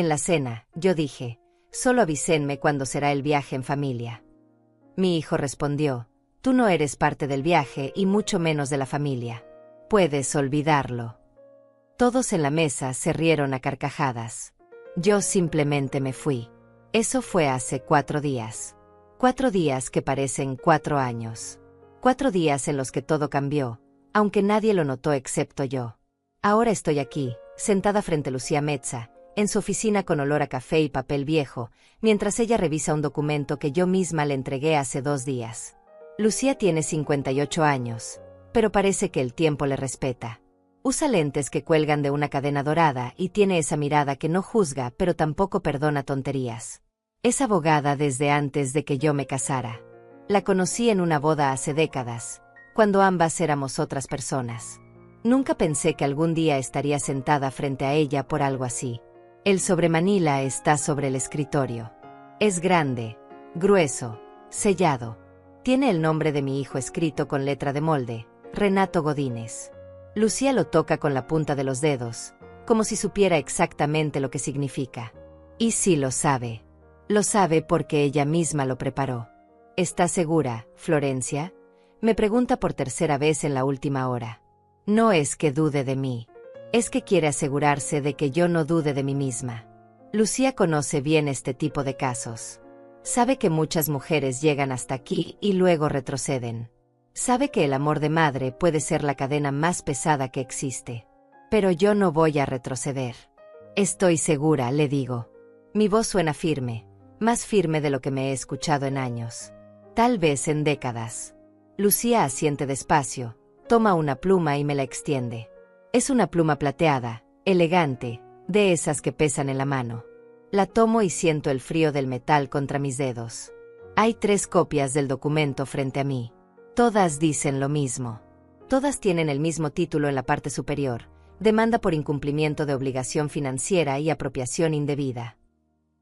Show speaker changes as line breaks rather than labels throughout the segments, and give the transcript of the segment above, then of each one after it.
En la cena, yo dije, solo avísenme cuándo será el viaje en familia. Mi hijo respondió, tú no eres parte del viaje y mucho menos de la familia. Puedes olvidarlo. Todos en la mesa se rieron a carcajadas. Yo simplemente me fui. Eso fue hace 4 días. 4 días que parecen 4 años. 4 días en los que todo cambió, aunque nadie lo notó excepto yo. Ahora estoy aquí, sentada frente a Lucía Mezza, en su oficina con olor a café y papel viejo, mientras ella revisa un documento que yo misma le entregué hace 2 días. Lucía tiene 58 años, pero parece que el tiempo le respeta. Usa lentes que cuelgan de una cadena dorada y tiene esa mirada que no juzga pero tampoco perdona tonterías. Es abogada desde antes de que yo me casara. La conocí en una boda hace décadas, cuando ambas éramos otras personas. Nunca pensé que algún día estaría sentada frente a ella por algo así. El sobremanila está sobre el escritorio. Es grande, grueso, sellado. Tiene el nombre de mi hijo escrito con letra de molde, Renato Godínez. Lucía lo toca con la punta de los dedos, como si supiera exactamente lo que significa. Y sí lo sabe. Lo sabe porque ella misma lo preparó. ¿Estás segura, Florencia? Me pregunta por tercera vez en la última hora. No es que dude de mí. Es que quiere asegurarse de que yo no dude de mí misma. Lucía conoce bien este tipo de casos. Sabe que muchas mujeres llegan hasta aquí y luego retroceden. Sabe que el amor de madre puede ser la cadena más pesada que existe. Pero yo no voy a retroceder. Estoy segura, le digo. Mi voz suena firme, más firme de lo que me he escuchado en años. Tal vez en décadas. Lucía asiente despacio, toma una pluma y me la extiende. Es una pluma plateada, elegante, de esas que pesan en la mano. La tomo y siento el frío del metal contra mis dedos. Hay 3 copias del documento frente a mí. Todas dicen lo mismo. Todas tienen el mismo título en la parte superior, demanda por incumplimiento de obligación financiera y apropiación indebida.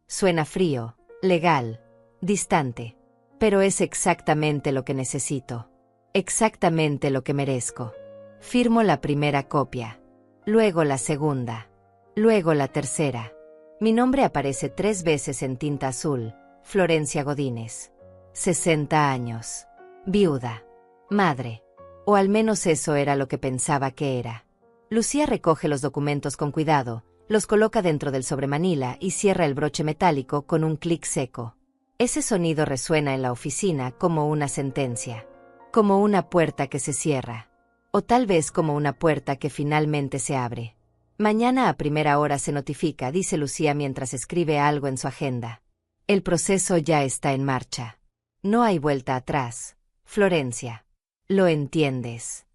Suena frío, legal, distante. Pero es exactamente lo que necesito. Exactamente lo que merezco. Firmo la primera copia. Luego la segunda. Luego la tercera. Mi nombre aparece 3 veces en tinta azul, Florencia Godínez. 60 años. Viuda. Madre. O al menos eso era lo que pensaba que era. Lucía recoge los documentos con cuidado, los coloca dentro del sobremanila y cierra el broche metálico con un clic seco. Ese sonido resuena en la oficina como una sentencia. Como una puerta que se cierra. O tal vez como una puerta que finalmente se abre. Mañana a primera hora se notifica, dice Lucía mientras escribe algo en su agenda. El proceso ya está en marcha. No hay vuelta atrás. Florencia. ¿Lo entiendes?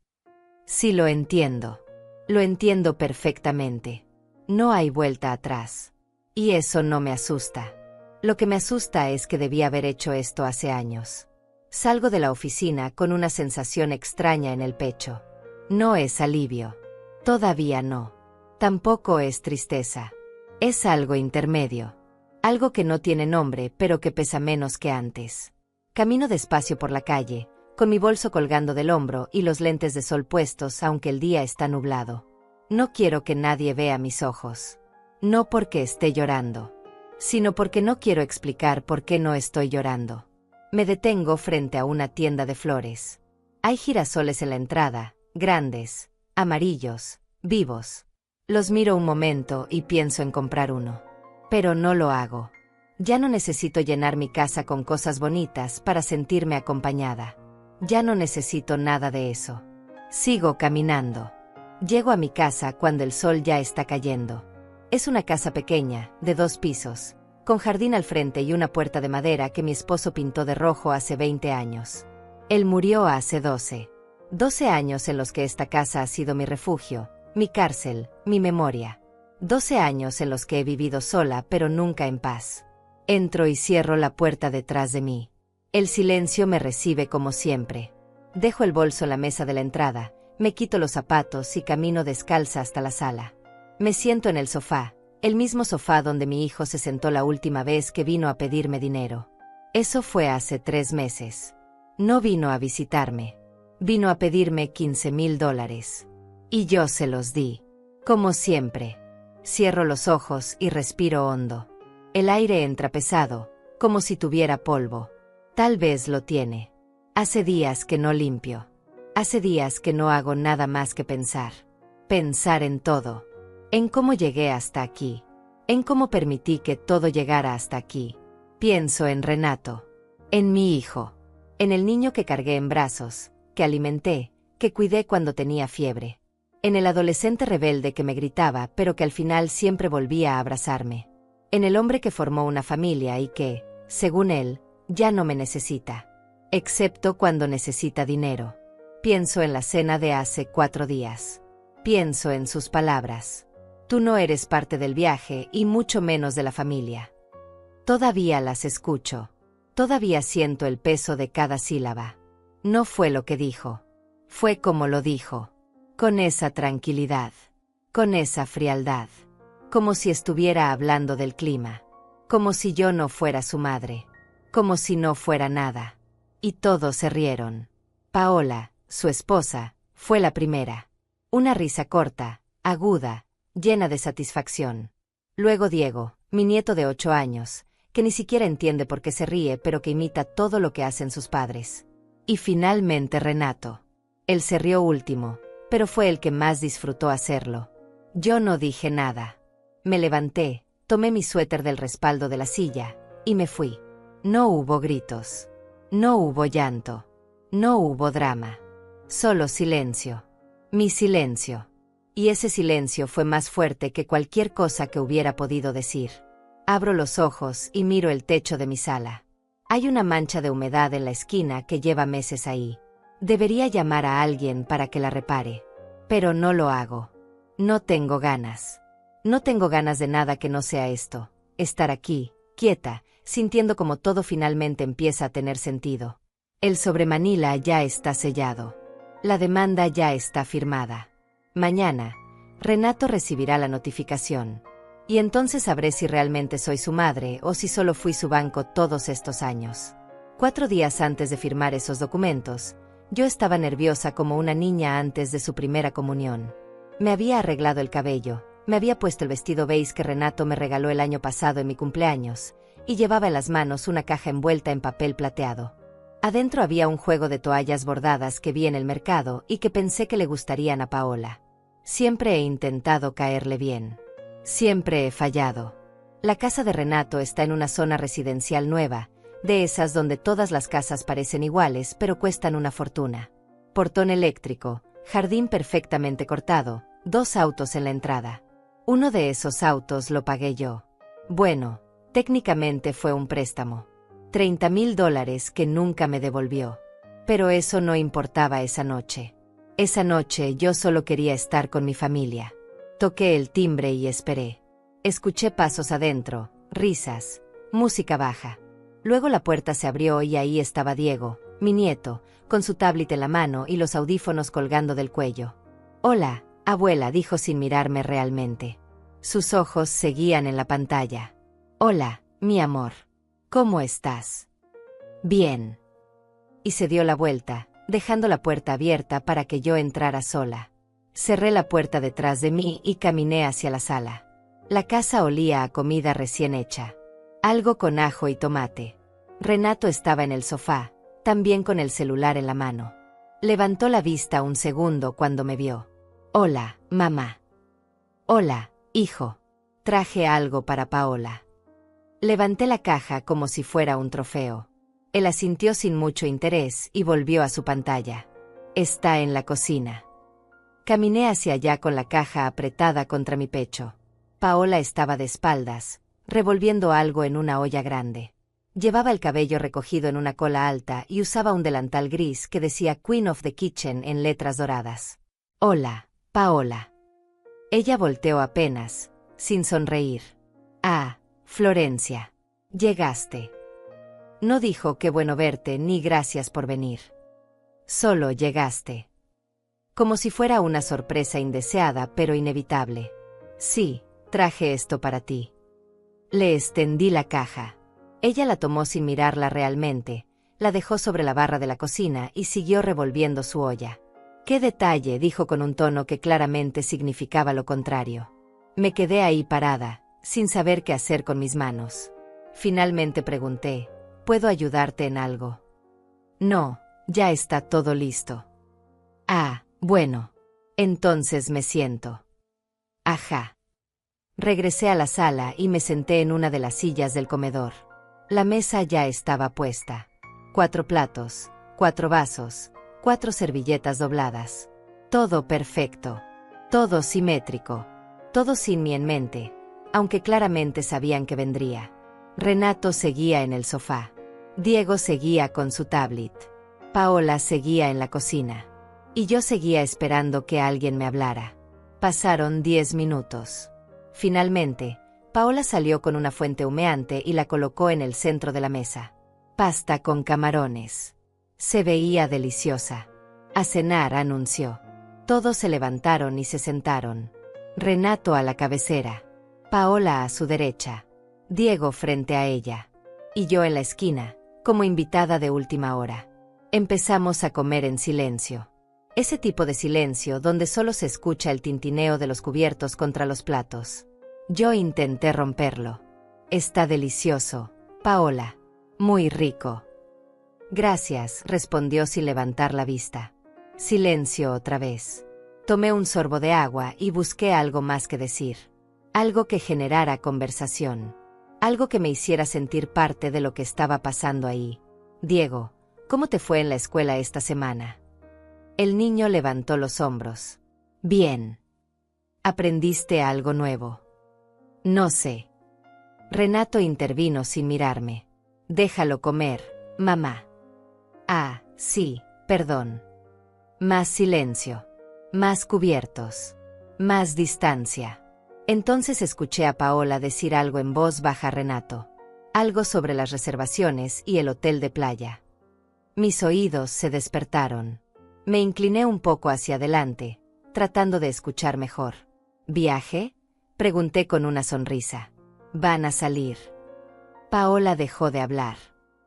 Sí, lo entiendo. Lo entiendo perfectamente. No hay vuelta atrás. Y eso no me asusta. Lo que me asusta es que debí haber hecho esto hace años. Salgo de la oficina con una sensación extraña en el pecho. No es alivio. Todavía no. Tampoco es tristeza. Es algo intermedio. Algo que no tiene nombre pero que pesa menos que antes. Camino despacio por la calle, con mi bolso colgando del hombro y los lentes de sol puestos aunque el día está nublado. No quiero que nadie vea mis ojos. No porque esté llorando, sino porque no quiero explicar por qué no estoy llorando. Me detengo frente a una tienda de flores. Hay girasoles en la entrada, grandes, amarillos, vivos. Los miro un momento y pienso en comprar uno. Pero no lo hago. Ya no necesito llenar mi casa con cosas bonitas para sentirme acompañada. Ya no necesito nada de eso. Sigo caminando. Llego a mi casa cuando el sol ya está cayendo. Es una casa pequeña, de 2 pisos, con jardín al frente y una puerta de madera que mi esposo pintó de rojo hace 20 años. Él murió hace 12. 12 años en los que esta casa ha sido mi refugio, mi cárcel, mi memoria. 12 años en los que he vivido sola pero nunca en paz. Entro y cierro la puerta detrás de mí. El silencio me recibe como siempre. Dejo el bolso en la mesa de la entrada, me quito los zapatos y camino descalza hasta la sala. Me siento en el sofá, el mismo sofá donde mi hijo se sentó la última vez que vino a pedirme dinero. Eso fue hace 3 meses. No vino a visitarme. Vino a pedirme $15,000. Y yo se los di. Como siempre. Cierro los ojos y respiro hondo. El aire entra pesado, como si tuviera polvo. Tal vez lo tiene. Hace días que no limpio. Hace días que no hago nada más que pensar. Pensar en todo. En cómo llegué hasta aquí. En cómo permití que todo llegara hasta aquí. Pienso en Renato. En mi hijo. En el niño que cargué en brazos, que alimenté, que cuidé cuando tenía fiebre. En el adolescente rebelde que me gritaba pero que al final siempre volvía a abrazarme. En el hombre que formó una familia y que, según él, ya no me necesita. Excepto cuando necesita dinero. Pienso en la cena de hace 4 días. Pienso en sus palabras. Tú no eres parte del viaje y mucho menos de la familia. Todavía las escucho. Todavía siento el peso de cada sílaba. No fue lo que dijo. Fue como lo dijo. Con esa tranquilidad. Con esa frialdad. Como si estuviera hablando del clima. Como si yo no fuera su madre. Como si no fuera nada. Y todos se rieron. Paola, su esposa, fue la primera. Una risa corta, aguda, llena de satisfacción. Luego Diego, mi nieto de 8 años, que ni siquiera entiende por qué se ríe pero que imita todo lo que hacen sus padres. Y finalmente Renato. Él se rió último, pero fue el que más disfrutó hacerlo. Yo no dije nada. Me levanté, tomé mi suéter del respaldo de la silla, y me fui. No hubo gritos. No hubo llanto. No hubo drama. Solo silencio. Mi silencio. Y ese silencio fue más fuerte que cualquier cosa que hubiera podido decir. Abro los ojos y miro el techo de mi sala. Hay una mancha de humedad en la esquina que lleva meses ahí. Debería llamar a alguien para que la repare. Pero no lo hago. No tengo ganas. No tengo ganas de nada que no sea esto. Estar aquí, quieta, sintiendo como todo finalmente empieza a tener sentido. El sobre Manila ya está sellado. La demanda ya está firmada. Mañana, Renato recibirá la notificación. Y entonces sabré si realmente soy su madre o si solo fui su banco todos estos años. 4 días antes de firmar esos documentos, yo estaba nerviosa como una niña antes de su primera comunión. Me había arreglado el cabello, me había puesto el vestido beige que Renato me regaló el año pasado en mi cumpleaños, y llevaba en las manos una caja envuelta en papel plateado. Adentro había un juego de toallas bordadas que vi en el mercado y que pensé que le gustarían a Paola. Siempre he intentado caerle bien. Siempre he fallado. La casa de Renato está en una zona residencial nueva, de esas donde todas las casas parecen iguales pero cuestan una fortuna. Portón eléctrico, jardín perfectamente cortado, 2 autos en la entrada. Uno de esos autos lo pagué yo. Bueno, técnicamente fue un préstamo. $30,000 que nunca me devolvió. Pero eso no importaba esa noche. Esa noche yo solo quería estar con mi familia. Toqué el timbre y esperé. Escuché pasos adentro, risas, música baja. Luego la puerta se abrió y ahí estaba Diego, mi nieto, con su tablet en la mano y los audífonos colgando del cuello. «Hola, abuela», dijo sin mirarme realmente. Sus ojos seguían en la pantalla. «Hola, mi amor. ¿Cómo estás?» «Bien». Y se dio la vuelta, dejando la puerta abierta para que yo entrara sola. Cerré la puerta detrás de mí y caminé hacia la sala. La casa olía a comida recién hecha. Algo con ajo y tomate. Renato estaba en el sofá, también con el celular en la mano. Levantó la vista un segundo cuando me vio. «Hola, mamá». «Hola, hijo. Traje algo para Paola». Levanté la caja como si fuera un trofeo. Él asintió sin mucho interés y volvió a su pantalla. «Está en la cocina». Caminé hacia allá con la caja apretada contra mi pecho. Paola estaba de espaldas, revolviendo algo en una olla grande. Llevaba el cabello recogido en una cola alta y usaba un delantal gris que decía Queen of the Kitchen en letras doradas. «Hola, Paola». Ella volteó apenas, sin sonreír. «Ah, Florencia. Llegaste». No dijo «qué bueno verte» ni «gracias por venir». Solo llegaste. Como si fuera una sorpresa indeseada pero inevitable. «Sí, traje esto para ti». Le extendí la caja. Ella la tomó sin mirarla realmente, la dejó sobre la barra de la cocina y siguió revolviendo su olla. «¡Qué detalle!», dijo con un tono que claramente significaba lo contrario. Me quedé ahí parada, sin saber qué hacer con mis manos. Finalmente pregunté, ¿puedo ayudarte en algo? No, ya está todo listo. Ah, bueno. Entonces me siento. Ajá. Regresé a la sala y me senté en una de las sillas del comedor. La mesa ya estaba puesta. 4 platos, 4 vasos, 4 servilletas dobladas. Todo perfecto. Todo simétrico. Todo sin mí en mente, aunque claramente sabían que vendría. Renato seguía en el sofá. Diego seguía con su tablet. Paola seguía en la cocina. Y yo seguía esperando que alguien me hablara. Pasaron 10 minutos. Finalmente, Paola salió con una fuente humeante y la colocó en el centro de la mesa. Pasta con camarones. Se veía deliciosa. A cenar, anunció. Todos se levantaron y se sentaron. Renato a la cabecera. Paola a su derecha. Diego frente a ella. Y yo en la esquina, como invitada de última hora. Empezamos a comer en silencio. Ese tipo de silencio donde solo se escucha el tintineo de los cubiertos contra los platos. Yo intenté romperlo. Está delicioso, Paola. Muy rico. Gracias, respondió sin levantar la vista. Silencio otra vez. Tomé un sorbo de agua y busqué algo más que decir. Algo que generara conversación. Algo que me hiciera sentir parte de lo que estaba pasando ahí. Diego, ¿cómo te fue en la escuela esta semana? El niño levantó los hombros. Bien. ¿Aprendiste algo nuevo? No sé. Renato intervino sin mirarme. Déjalo comer, mamá. Ah, sí, perdón. Más silencio. Más cubiertos. Más distancia. Entonces escuché a Paola decir algo en voz baja a Renato. Algo sobre las reservaciones y el hotel de playa. Mis oídos se despertaron. Me incliné un poco hacia adelante, tratando de escuchar mejor. ¿Viaje? Pregunté con una sonrisa. Van a salir. Paola dejó de hablar.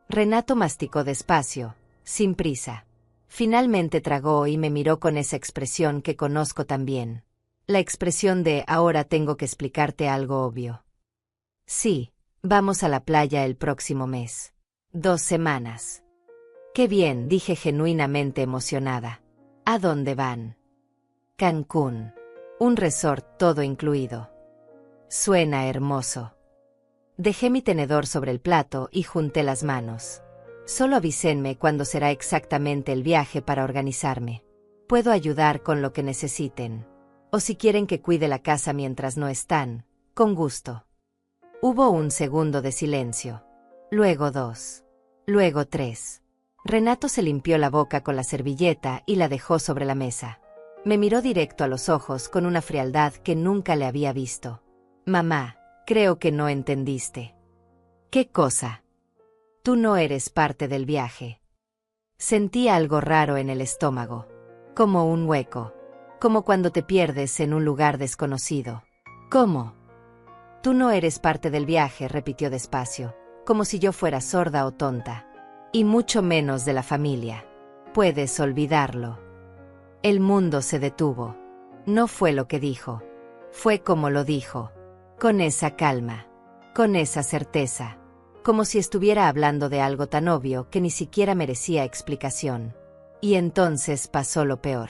Renato masticó despacio, sin prisa. Finalmente tragó y me miró con esa expresión que conozco tan bien. La expresión de ahora tengo que explicarte algo obvio. Sí, vamos a la playa el próximo mes. 2 semanas. Qué bien, dije genuinamente emocionada. ¿A dónde van? Cancún. Un resort todo incluido. Suena hermoso. Dejé mi tenedor sobre el plato y junté las manos. Solo avísenme cuándo será exactamente el viaje para organizarme. Puedo ayudar con lo que necesiten. O si quieren que cuide la casa mientras no están, con gusto. Hubo un segundo de silencio. Luego 2. Luego 3. Renato se limpió la boca con la servilleta y la dejó sobre la mesa. Me miró directo a los ojos con una frialdad que nunca le había visto. Mamá, creo que no entendiste. ¿Qué cosa? Tú no eres parte del viaje. Sentí algo raro en el estómago. Como un hueco. Como cuando te pierdes en un lugar desconocido. ¿Cómo? Tú no eres parte del viaje, repitió despacio, como si yo fuera sorda o tonta. Y mucho menos de la familia. Puedes olvidarlo. El mundo se detuvo. No fue lo que dijo. Fue como lo dijo. Con esa calma. Con esa certeza. Como si estuviera hablando de algo tan obvio que ni siquiera merecía explicación. Y entonces pasó lo peor.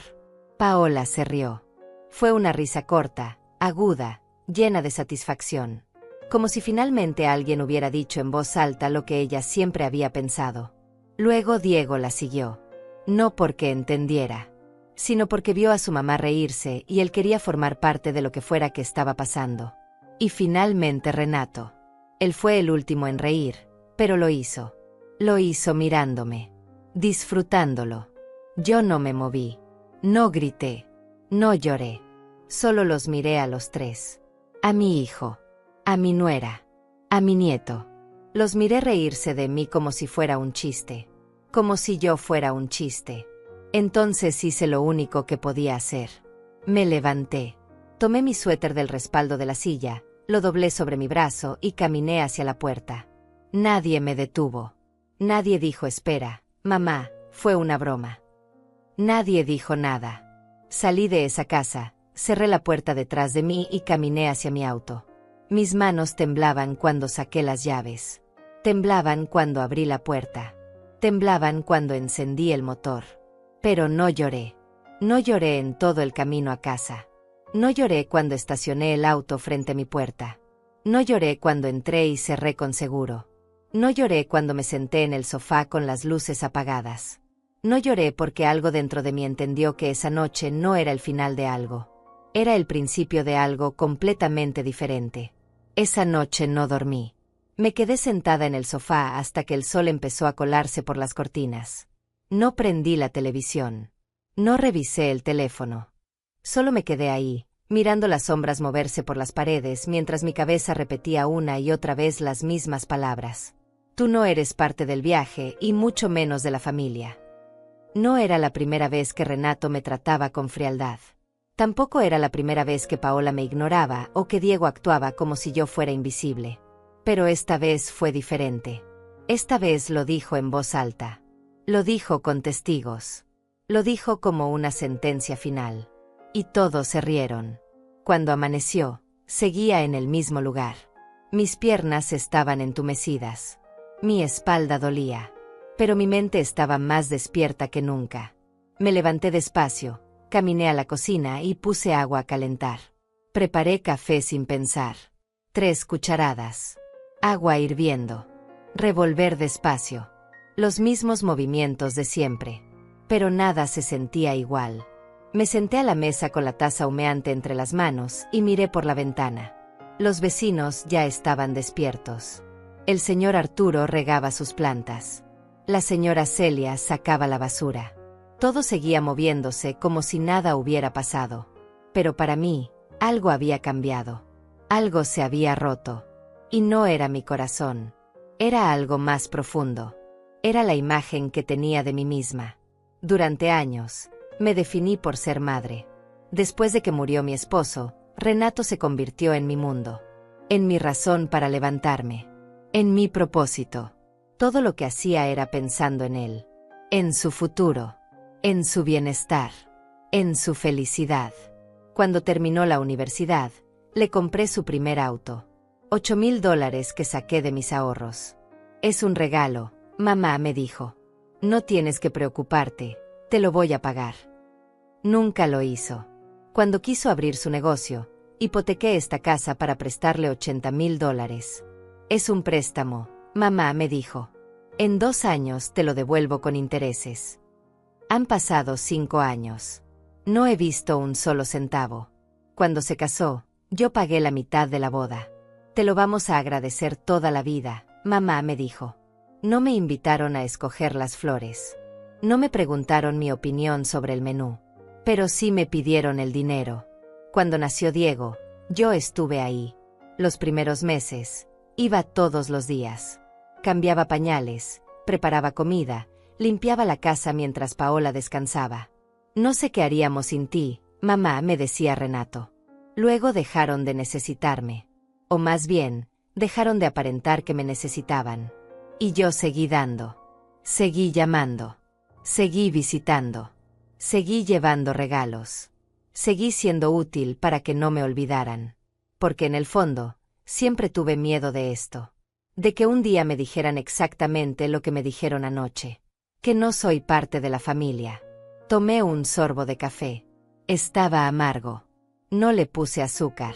Paola se rió. Fue una risa corta, aguda, llena de satisfacción. Como si finalmente alguien hubiera dicho en voz alta lo que ella siempre había pensado. Luego Diego la siguió. No porque entendiera, sino porque vio a su mamá reírse y él quería formar parte de lo que fuera que estaba pasando. Y finalmente Renato. Él fue el último en reír, pero lo hizo. Lo hizo mirándome, disfrutándolo. Yo no me moví, no grité, no lloré. Solo los miré a los 3. A mi hijo, a mi nuera, a mi nieto. Los miré reírse de mí como si fuera un chiste. Como si yo fuera un chiste. Entonces hice lo único que podía hacer. Me levanté. Tomé mi suéter del respaldo de la silla, lo doblé sobre mi brazo y caminé hacia la puerta. Nadie me detuvo. Nadie dijo espera, mamá, fue una broma. Nadie dijo nada. Salí de esa casa, Cerré la puerta detrás de mí y caminé hacia mi auto. Mis manos temblaban cuando saqué las llaves. Temblaban cuando abrí la puerta. Temblaban cuando encendí el motor. Pero no lloré. No lloré en todo el camino a casa. No lloré cuando estacioné el auto frente a mi puerta. No lloré cuando entré y cerré con seguro. No lloré cuando me senté en el sofá con las luces apagadas. No lloré porque algo dentro de mí entendió que esa noche no era el final de algo. Era el principio de algo completamente diferente. Esa noche no dormí. Me quedé sentada en el sofá hasta que el sol empezó a colarse por las cortinas. No prendí la televisión. No revisé el teléfono. Solo me quedé ahí, mirando las sombras moverse por las paredes mientras mi cabeza repetía una y otra vez las mismas palabras. Tú no eres parte del viaje y mucho menos de la familia. No era la primera vez que Renato me trataba con frialdad. Tampoco era la primera vez que Paola me ignoraba o que Diego actuaba como si yo fuera invisible. Pero esta vez fue diferente. Esta vez lo dijo en voz alta. Lo dijo con testigos. Lo dijo como una sentencia final. Y todos se rieron. Cuando amaneció, seguía en el mismo lugar. Mis piernas estaban entumecidas. Mi espalda dolía. Pero mi mente estaba más despierta que nunca. Me levanté despacio. Caminé a la cocina y puse agua a calentar. Preparé café sin pensar. 3 cucharadas. Agua hirviendo. Revolver despacio. Los mismos movimientos de siempre. Pero nada se sentía igual. Me senté a la mesa con la taza humeante entre las manos y miré por la ventana. Los vecinos ya estaban despiertos. El señor Arturo regaba sus plantas. La señora Celia sacaba la basura. Todo seguía moviéndose como si nada hubiera pasado. Pero para mí, algo había cambiado. Algo se había roto. Y no era mi corazón. Era algo más profundo. Era la imagen que tenía de mí misma. Durante años, me definí por ser madre. Después de que murió mi esposo, Renato se convirtió en mi mundo. En mi razón para levantarme. En mi propósito. Todo lo que hacía era pensando en él. En su futuro. En su bienestar. En su felicidad. Cuando terminó la universidad, le compré su primer auto. $8,000 que saqué de mis ahorros. Es un regalo, mamá me dijo. No tienes que preocuparte, te lo voy a pagar. Nunca lo hizo. Cuando quiso abrir su negocio, hipotequé esta casa para prestarle $80,000. Es un préstamo, mamá me dijo. En 2 años te lo devuelvo con intereses. Han pasado 5 años. No he visto un solo centavo. Cuando se casó, yo pagué la mitad de la boda. Te lo vamos a agradecer toda la vida, mamá me dijo. No me invitaron a escoger las flores. No me preguntaron mi opinión sobre el menú. Pero sí me pidieron el dinero. Cuando nació Diego, yo estuve ahí. Los primeros meses, iba todos los días. Cambiaba pañales, preparaba comida, limpiaba la casa mientras Paola descansaba. No sé qué haríamos sin ti, mamá me decía Renato. Luego dejaron de necesitarme. O más bien, dejaron de aparentar que me necesitaban. Y yo seguí dando. Seguí llamando. Seguí visitando. Seguí llevando regalos. Seguí siendo útil para que no me olvidaran. Porque en el fondo, siempre tuve miedo de esto. De que un día me dijeran exactamente lo que me dijeron anoche. Que no soy parte de la familia. Tomé un sorbo de café. Estaba amargo. No le puse azúcar.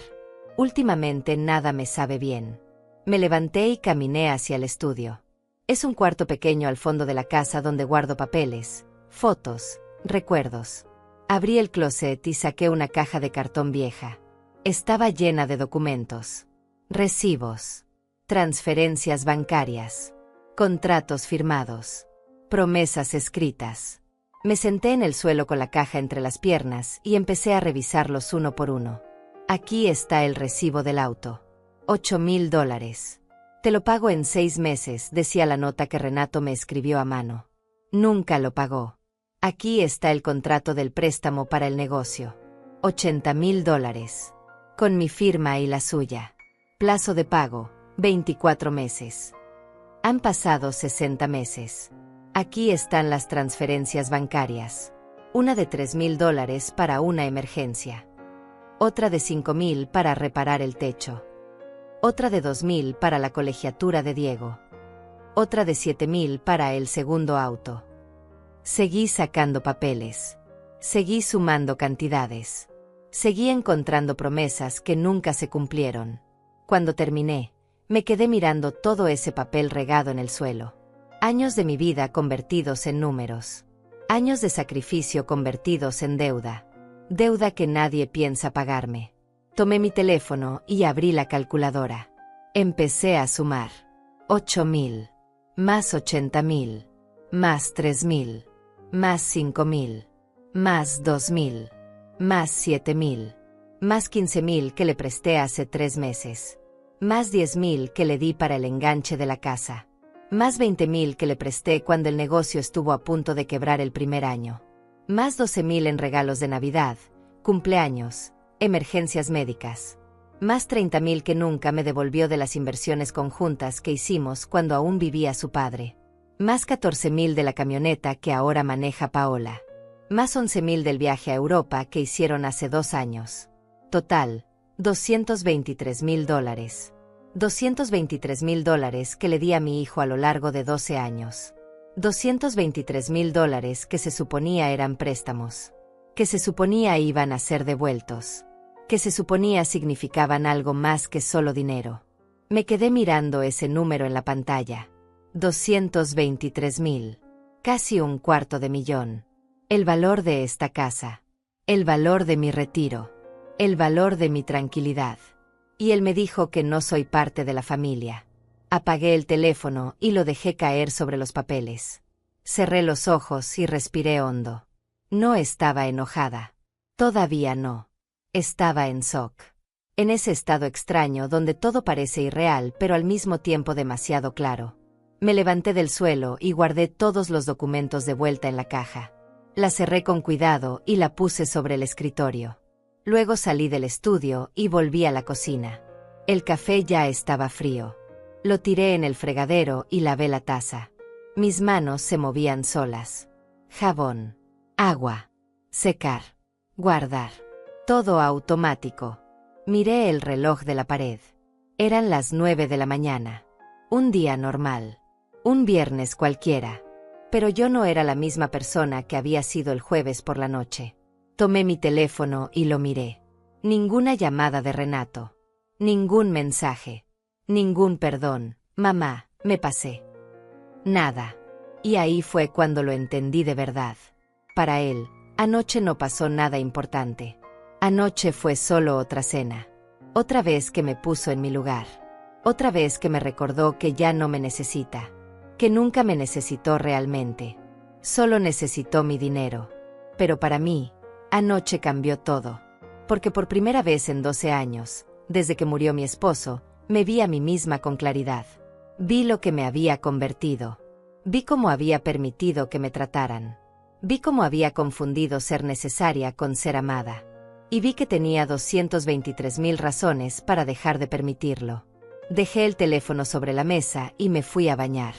Últimamente nada me sabe bien. Me levanté y caminé hacia el estudio. Es un cuarto pequeño al fondo de la casa donde guardo papeles, fotos, recuerdos. Abrí el closet y saqué una caja de cartón vieja. Estaba llena de documentos, recibos, transferencias bancarias, contratos firmados, promesas escritas. Me senté en el suelo con la caja entre las piernas y empecé a revisarlos uno por uno. Aquí está el recibo del auto. $8,000. Te lo pago en 6 meses, decía la nota que Renato me escribió a mano. Nunca lo pagó. Aquí está el contrato del préstamo para el negocio. $80,000. Con mi firma y la suya. Plazo de pago, 24 meses. Han pasado 60 meses. Aquí están las transferencias bancarias. Una de $3,000 para una emergencia. otra de 5.000 para reparar el techo, otra de 2.000 para la colegiatura de Diego, otra de 7.000 para el segundo auto. Seguí sacando papeles. Seguí sumando cantidades. Seguí encontrando promesas que nunca se cumplieron. Cuando terminé, me quedé mirando todo ese papel regado en el suelo. Años de mi vida convertidos en números. Años de sacrificio convertidos en deuda. Deuda que nadie piensa pagarme. Tomé mi teléfono y abrí la calculadora. Empecé a sumar. 8.000. Más 80.000. Más 3.000. Más 5.000. Más 2.000. Más 7.000. Más 15.000 que le presté hace 3 meses. Más 10.000 que le di para el enganche de la casa. Más 20.000 que le presté cuando el negocio estuvo a punto de quebrar el primer año. Más 12.000 en regalos de Navidad, cumpleaños, emergencias médicas. Más 30.000 que nunca me devolvió de las inversiones conjuntas que hicimos cuando aún vivía su padre. Más 14.000 de la camioneta que ahora maneja Paola. Más 11.000 del viaje a Europa que hicieron hace 2 años. Total, $223.000. $223.000 que le di a mi hijo a lo largo de 12 años. $223.000 que se suponía eran préstamos. Que se suponía iban a ser devueltos. Que se suponía significaban algo más que solo dinero. Me quedé mirando ese número en la pantalla. 223.000. Casi $250.000. El valor de esta casa. El valor de mi retiro. El valor de mi tranquilidad. Y él me dijo que no soy parte de la familia. Apagué el teléfono y lo dejé caer sobre los papeles. Cerré los ojos y respiré hondo. No estaba enojada. Todavía no. Estaba en shock. En ese estado extraño donde todo parece irreal pero al mismo tiempo demasiado claro. Me levanté del suelo y guardé todos los documentos de vuelta en la caja. La cerré con cuidado y la puse sobre el escritorio. Luego salí del estudio y volví a la cocina. El café ya estaba frío. Lo tiré en el fregadero y lavé la taza. Mis manos se movían solas. Jabón. Agua. Secar. Guardar. Todo automático. Miré el reloj de la pared. Eran las 9 de la mañana. Un día normal. Un viernes cualquiera. Pero yo no era la misma persona que había sido el jueves por la noche. Tomé mi teléfono y lo miré. Ninguna llamada de Renato. Ningún mensaje. Ningún perdón. Mamá, me pasé. Nada. Y ahí fue cuando lo entendí de verdad. Para él, anoche no pasó nada importante. Anoche fue solo otra cena. Otra vez que me puso en mi lugar. Otra vez que me recordó que ya no me necesita. Que nunca me necesitó realmente. Solo necesitó mi dinero. Pero para mí, anoche cambió todo. Porque por primera vez en 12 años, desde que murió mi esposo, me vi a mí misma con claridad. Vi lo que me había convertido. Vi cómo había permitido que me trataran. Vi cómo había confundido ser necesaria con ser amada. Y vi que tenía 223.000 razones para dejar de permitirlo. Dejé el teléfono sobre la mesa y me fui a bañar.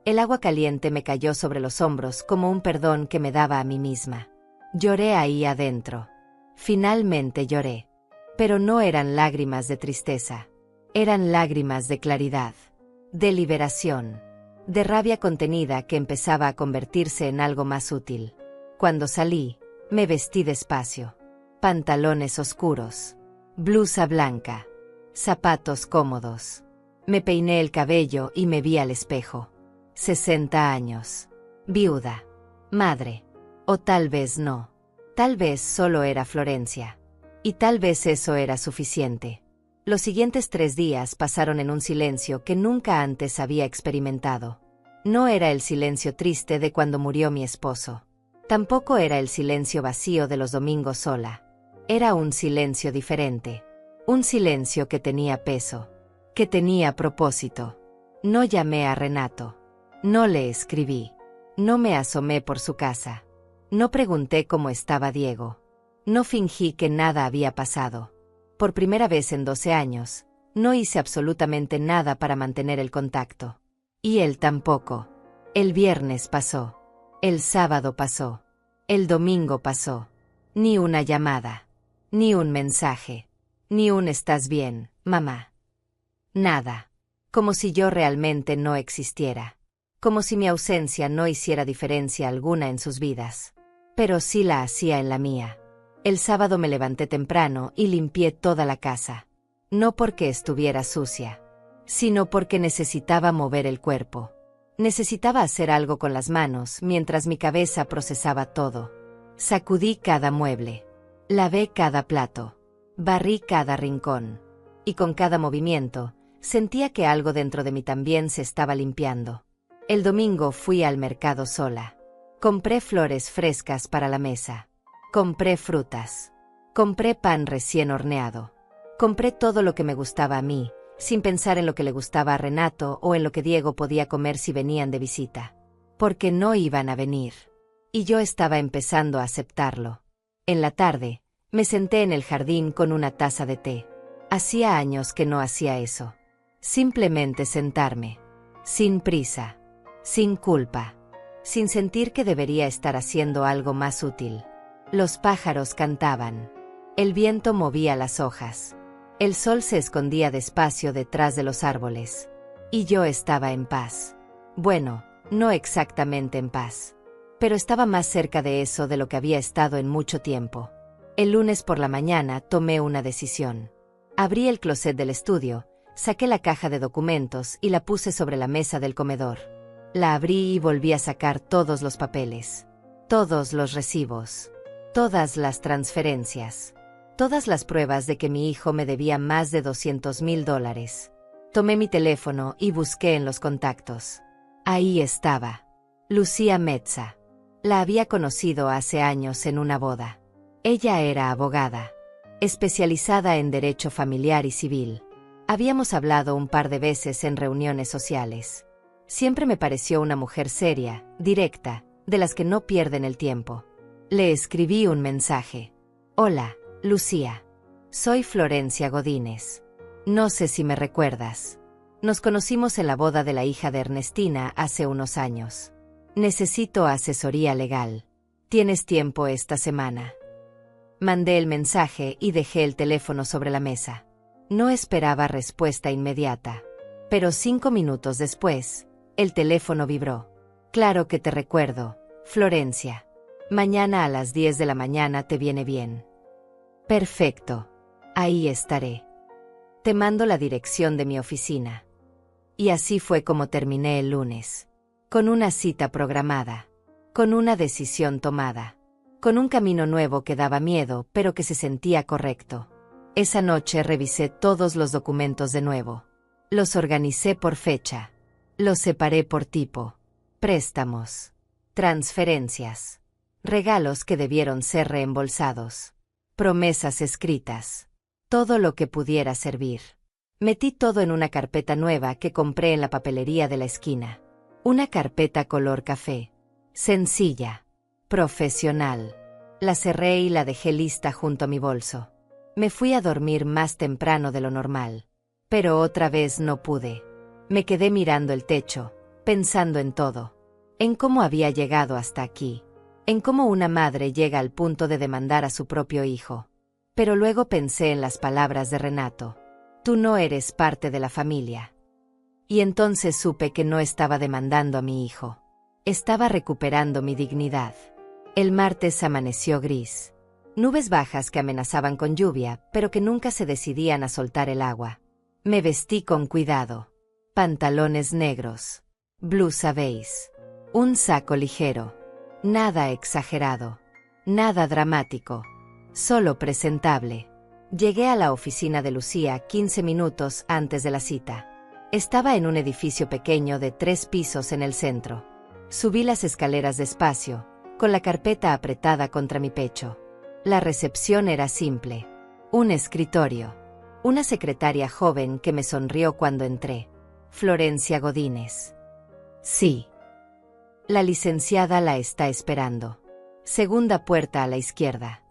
El agua caliente me cayó sobre los hombros como un perdón que me daba a mí misma. Lloré ahí adentro. Finalmente lloré. Pero no eran lágrimas de tristeza. Eran lágrimas de claridad. De liberación. De rabia contenida que empezaba a convertirse en algo más útil. Cuando salí, me vestí despacio. Pantalones oscuros. Blusa blanca. Zapatos cómodos. Me peiné el cabello y me vi al espejo. 60 años. Viuda. Madre. O tal vez no. Tal vez solo era Florencia. Y tal vez eso era suficiente. Los siguientes 3 días pasaron en un silencio que nunca antes había experimentado. No era el silencio triste de cuando murió mi esposo. Tampoco era el silencio vacío de los domingos sola. Era un silencio diferente. Un silencio que tenía peso. Que tenía propósito. No llamé a Renato. No le escribí. No me asomé por su casa. No pregunté cómo estaba Diego. No fingí que nada había pasado. Por primera vez en 12 años, no hice absolutamente nada para mantener el contacto. Y él tampoco. El viernes pasó. El sábado pasó. El domingo pasó. Ni una llamada. Ni un mensaje. Ni un «¿estás bien, mamá?» Nada. Como si yo realmente no existiera. Como si mi ausencia no hiciera diferencia alguna en sus vidas. Pero sí la hacía en la mía. El sábado me levanté temprano y limpié toda la casa. No porque estuviera sucia, sino porque necesitaba mover el cuerpo. Necesitaba hacer algo con las manos mientras mi cabeza procesaba todo. Sacudí cada mueble. Lavé cada plato. Barrí cada rincón. Y con cada movimiento, sentía que algo dentro de mí también se estaba limpiando. El domingo fui al mercado sola. Compré flores frescas para la mesa. Compré frutas. Compré pan recién horneado. Compré todo lo que me gustaba a mí, sin pensar en lo que le gustaba a Renato o en lo que Diego podía comer si venían de visita. Porque no iban a venir. Y yo estaba empezando a aceptarlo. En la tarde, me senté en el jardín con una taza de té. Hacía años que no hacía eso. Simplemente sentarme. Sin prisa. Sin culpa. Sin sentir que debería estar haciendo algo más útil. Los pájaros cantaban. El viento movía las hojas. El sol se escondía despacio detrás de los árboles. Y yo estaba en paz. Bueno, no exactamente en paz. Pero estaba más cerca de eso de lo que había estado en mucho tiempo. El lunes por la mañana tomé una decisión. Abrí el closet del estudio, saqué la caja de documentos y la puse sobre la mesa del comedor. La abrí y volví a sacar todos los papeles. Todos los recibos. Todas las transferencias. Todas las pruebas de que mi hijo me debía más de $200,000. Tomé mi teléfono y busqué en los contactos. Ahí estaba. Lucía Mezza. La había conocido hace años en una boda. Ella era abogada, especializada en derecho familiar y civil. Habíamos hablado un par de veces en reuniones sociales. Siempre me pareció una mujer seria, directa, de las que no pierden el tiempo. Le escribí un mensaje. Hola, Lucía. Soy Florencia Godínez. No sé si me recuerdas. Nos conocimos en la boda de la hija de Ernestina hace unos años. Necesito asesoría legal. ¿Tienes tiempo esta semana? Mandé el mensaje y dejé el teléfono sobre la mesa. No esperaba respuesta inmediata. Pero 5 minutos después, el teléfono vibró. Claro que te recuerdo, Florencia. Mañana a las 10 de la mañana te viene bien. Perfecto. Ahí estaré. Te mando la dirección de mi oficina. Y así fue como terminé el lunes. Con una cita programada. Con una decisión tomada. Con un camino nuevo que daba miedo, pero que se sentía correcto. Esa noche revisé todos los documentos de nuevo. Los organicé por fecha. Los separé por tipo. Préstamos. Transferencias. Regalos que debieron ser reembolsados. Promesas escritas. Todo lo que pudiera servir. Metí todo en una carpeta nueva que compré en la papelería de la esquina. Una carpeta color café. Sencilla. Profesional. La cerré y la dejé lista junto a mi bolso. Me fui a dormir más temprano de lo normal. Pero otra vez no pude. Me quedé mirando el techo, pensando en todo. En cómo había llegado hasta aquí. En cómo una madre llega al punto de demandar a su propio hijo. Pero luego pensé en las palabras de Renato. Tú no eres parte de la familia. Y entonces supe que no estaba demandando a mi hijo. Estaba recuperando mi dignidad. El martes amaneció gris. Nubes bajas que amenazaban con lluvia, pero que nunca se decidían a soltar el agua. Me vestí con cuidado. Pantalones negros. Blusa beige. Un saco ligero. Nada exagerado. Nada dramático. Solo presentable. Llegué a la oficina de Lucía 15 minutos antes de la cita. Estaba en un edificio pequeño de 3 pisos en el centro. Subí las escaleras despacio, con la carpeta apretada contra mi pecho. La recepción era simple. Un escritorio. Una secretaria joven que me sonrió cuando entré. Florencia Godínez. Sí. La licenciada la está esperando. Segunda puerta a la izquierda.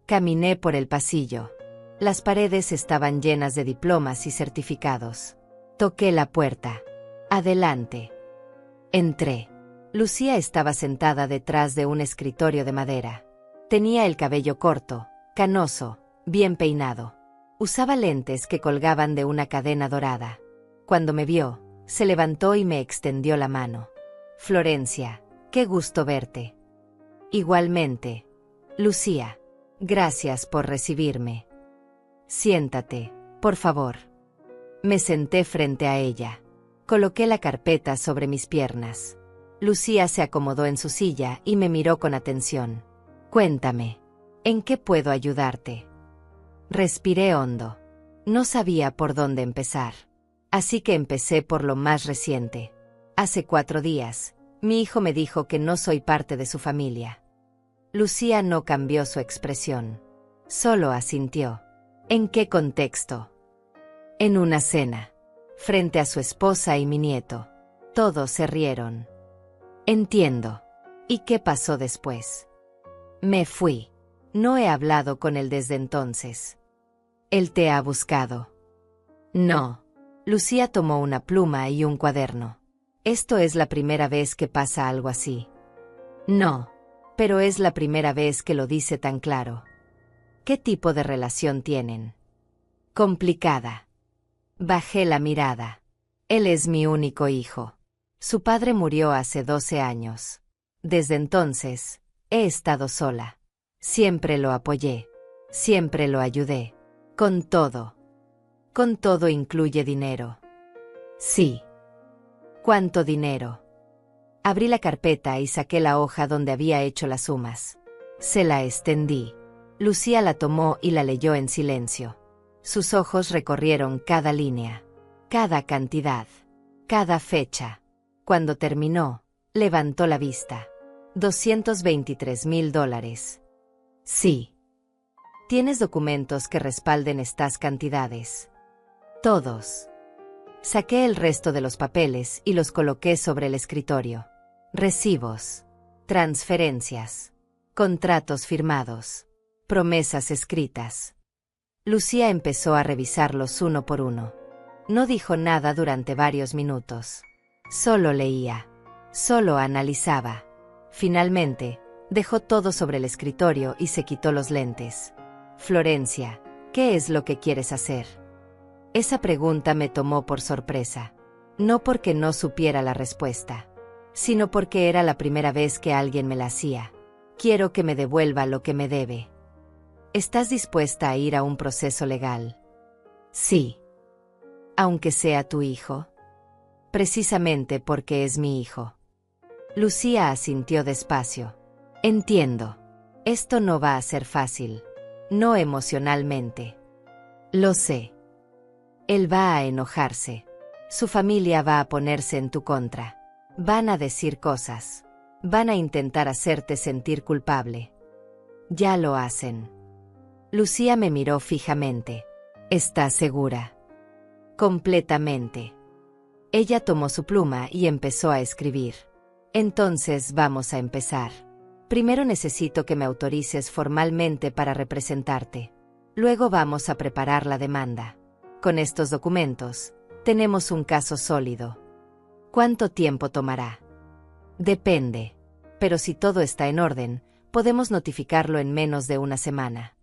Caminé por el pasillo. Las paredes estaban llenas de diplomas y certificados. Toqué la puerta. Adelante. Entré. Lucía estaba sentada detrás de un escritorio de madera. Tenía el cabello corto, canoso, bien peinado. Usaba lentes que colgaban de una cadena dorada. Cuando me vio, se levantó y me extendió la mano. Florencia, qué gusto verte. Igualmente. Lucía, gracias por recibirme. Siéntate, por favor. Me senté frente a ella. Coloqué la carpeta sobre mis piernas. Lucía se acomodó en su silla y me miró con atención. Cuéntame, ¿en qué puedo ayudarte? Respiré hondo. No sabía por dónde empezar. Así que empecé por lo más reciente. Hace 4 días, mi hijo me dijo que no soy parte de su familia. Lucía no cambió su expresión. Solo asintió. ¿En qué contexto? En una cena. Frente a su esposa y mi nieto. Todos se rieron. Entiendo. ¿Y qué pasó después? Me fui. No he hablado con él desde entonces. ¿Él te ha buscado? No. Lucía tomó una pluma y un cuaderno. ¿Esto es la primera vez que pasa algo así? No. Pero es la primera vez que lo dice tan claro. ¿Qué tipo de relación tienen? Complicada. Bajé la mirada. Él es mi único hijo. Su padre murió hace 12 años. Desde entonces, he estado sola. Siempre lo apoyé. Siempre lo ayudé. Con todo. Con todo incluye dinero. Sí. ¿Cuánto dinero? Abrí la carpeta y saqué la hoja donde había hecho las sumas. Se la extendí. Lucía la tomó y la leyó en silencio. Sus ojos recorrieron cada línea, cada cantidad, cada fecha. Cuando terminó, levantó la vista. $223,000. Sí. ¿Tienes documentos que respalden estas cantidades? Todos. Saqué el resto de los papeles y los coloqué sobre el escritorio. Recibos, transferencias, contratos firmados, promesas escritas. Lucía empezó a revisarlos uno por uno. No dijo nada durante varios minutos. Solo leía. Solo analizaba. Finalmente, dejó todo sobre el escritorio y se quitó los lentes. Florencia, ¿qué es lo que quieres hacer? Esa pregunta me tomó por sorpresa. No porque no supiera la respuesta, sino porque era la primera vez que alguien me la hacía. Quiero que me devuelva lo que me debe. ¿Estás dispuesta a ir a un proceso legal? Sí. Aunque sea tu hijo. Precisamente porque es mi hijo. Lucía asintió despacio. Entiendo. Esto no va a ser fácil. No emocionalmente. Lo sé. Él va a enojarse. Su familia va a ponerse en tu contra. Van a decir cosas. Van a intentar hacerte sentir culpable. Ya lo hacen. Lucía me miró fijamente. ¿Estás segura? Completamente. Ella tomó su pluma y empezó a escribir. Entonces vamos a empezar. Primero necesito que me autorices formalmente para representarte. Luego vamos a preparar la demanda. Con estos documentos, tenemos un caso sólido. ¿Cuánto tiempo tomará? Depende. Pero si todo está en orden, podemos notificarlo en menos de una semana.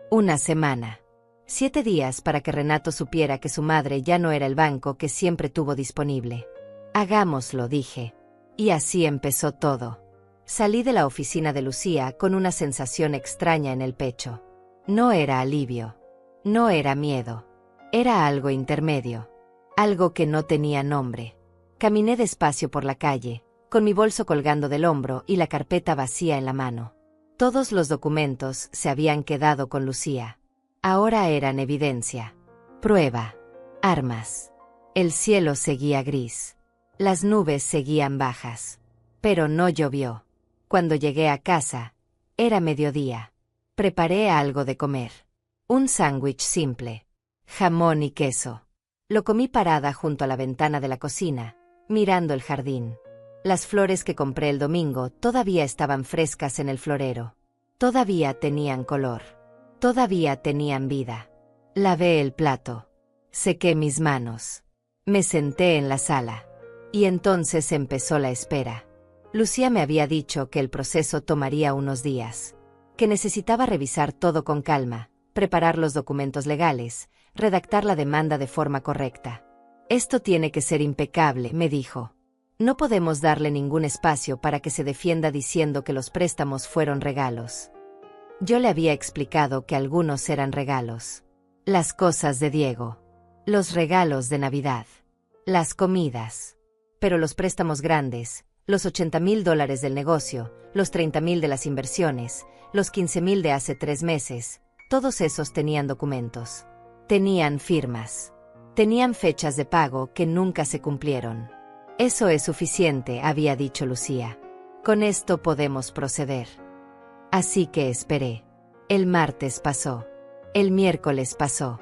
Una semana. 7 días para que Renato supiera que su madre ya no era el banco que siempre tuvo disponible. Hagámoslo, dije. Y así empezó todo. Salí de la oficina de Lucía con una sensación extraña en el pecho. No era alivio. No era miedo. Era algo intermedio. Algo que no tenía nombre. Caminé despacio por la calle, con mi bolso colgando del hombro y la carpeta vacía en la mano. Todos los documentos se habían quedado con Lucía. Ahora eran evidencia. Prueba. Armas. El cielo seguía gris. Las nubes seguían bajas. Pero no llovió. Cuando llegué a casa, era mediodía. Preparé algo de comer. Un sándwich simple. Jamón y queso. Lo comí parada junto a la ventana de la cocina, mirando el jardín. Las flores que compré el domingo todavía estaban frescas en el florero. Todavía tenían color. Todavía tenían vida. Lavé el plato. Sequé mis manos. Me senté en la sala. Y entonces empezó la espera. Lucía me había dicho que el proceso tomaría unos días. Que necesitaba revisar todo con calma, preparar los documentos legales, redactar la demanda de forma correcta. Esto tiene que ser impecable, me dijo. No podemos darle ningún espacio para que se defienda diciendo que los préstamos fueron regalos. Yo le había explicado que algunos eran regalos. Las cosas de Diego. Los regalos de Navidad. Las comidas. Pero los préstamos grandes, los $80,000 del negocio, los $30,000 de las inversiones, los $15,000 de hace 3 meses, todos esos tenían documentos. Tenían firmas. Tenían fechas de pago que nunca se cumplieron. Eso es suficiente, había dicho Lucía. Con esto podemos proceder. Así que esperé. El martes pasó. El miércoles pasó.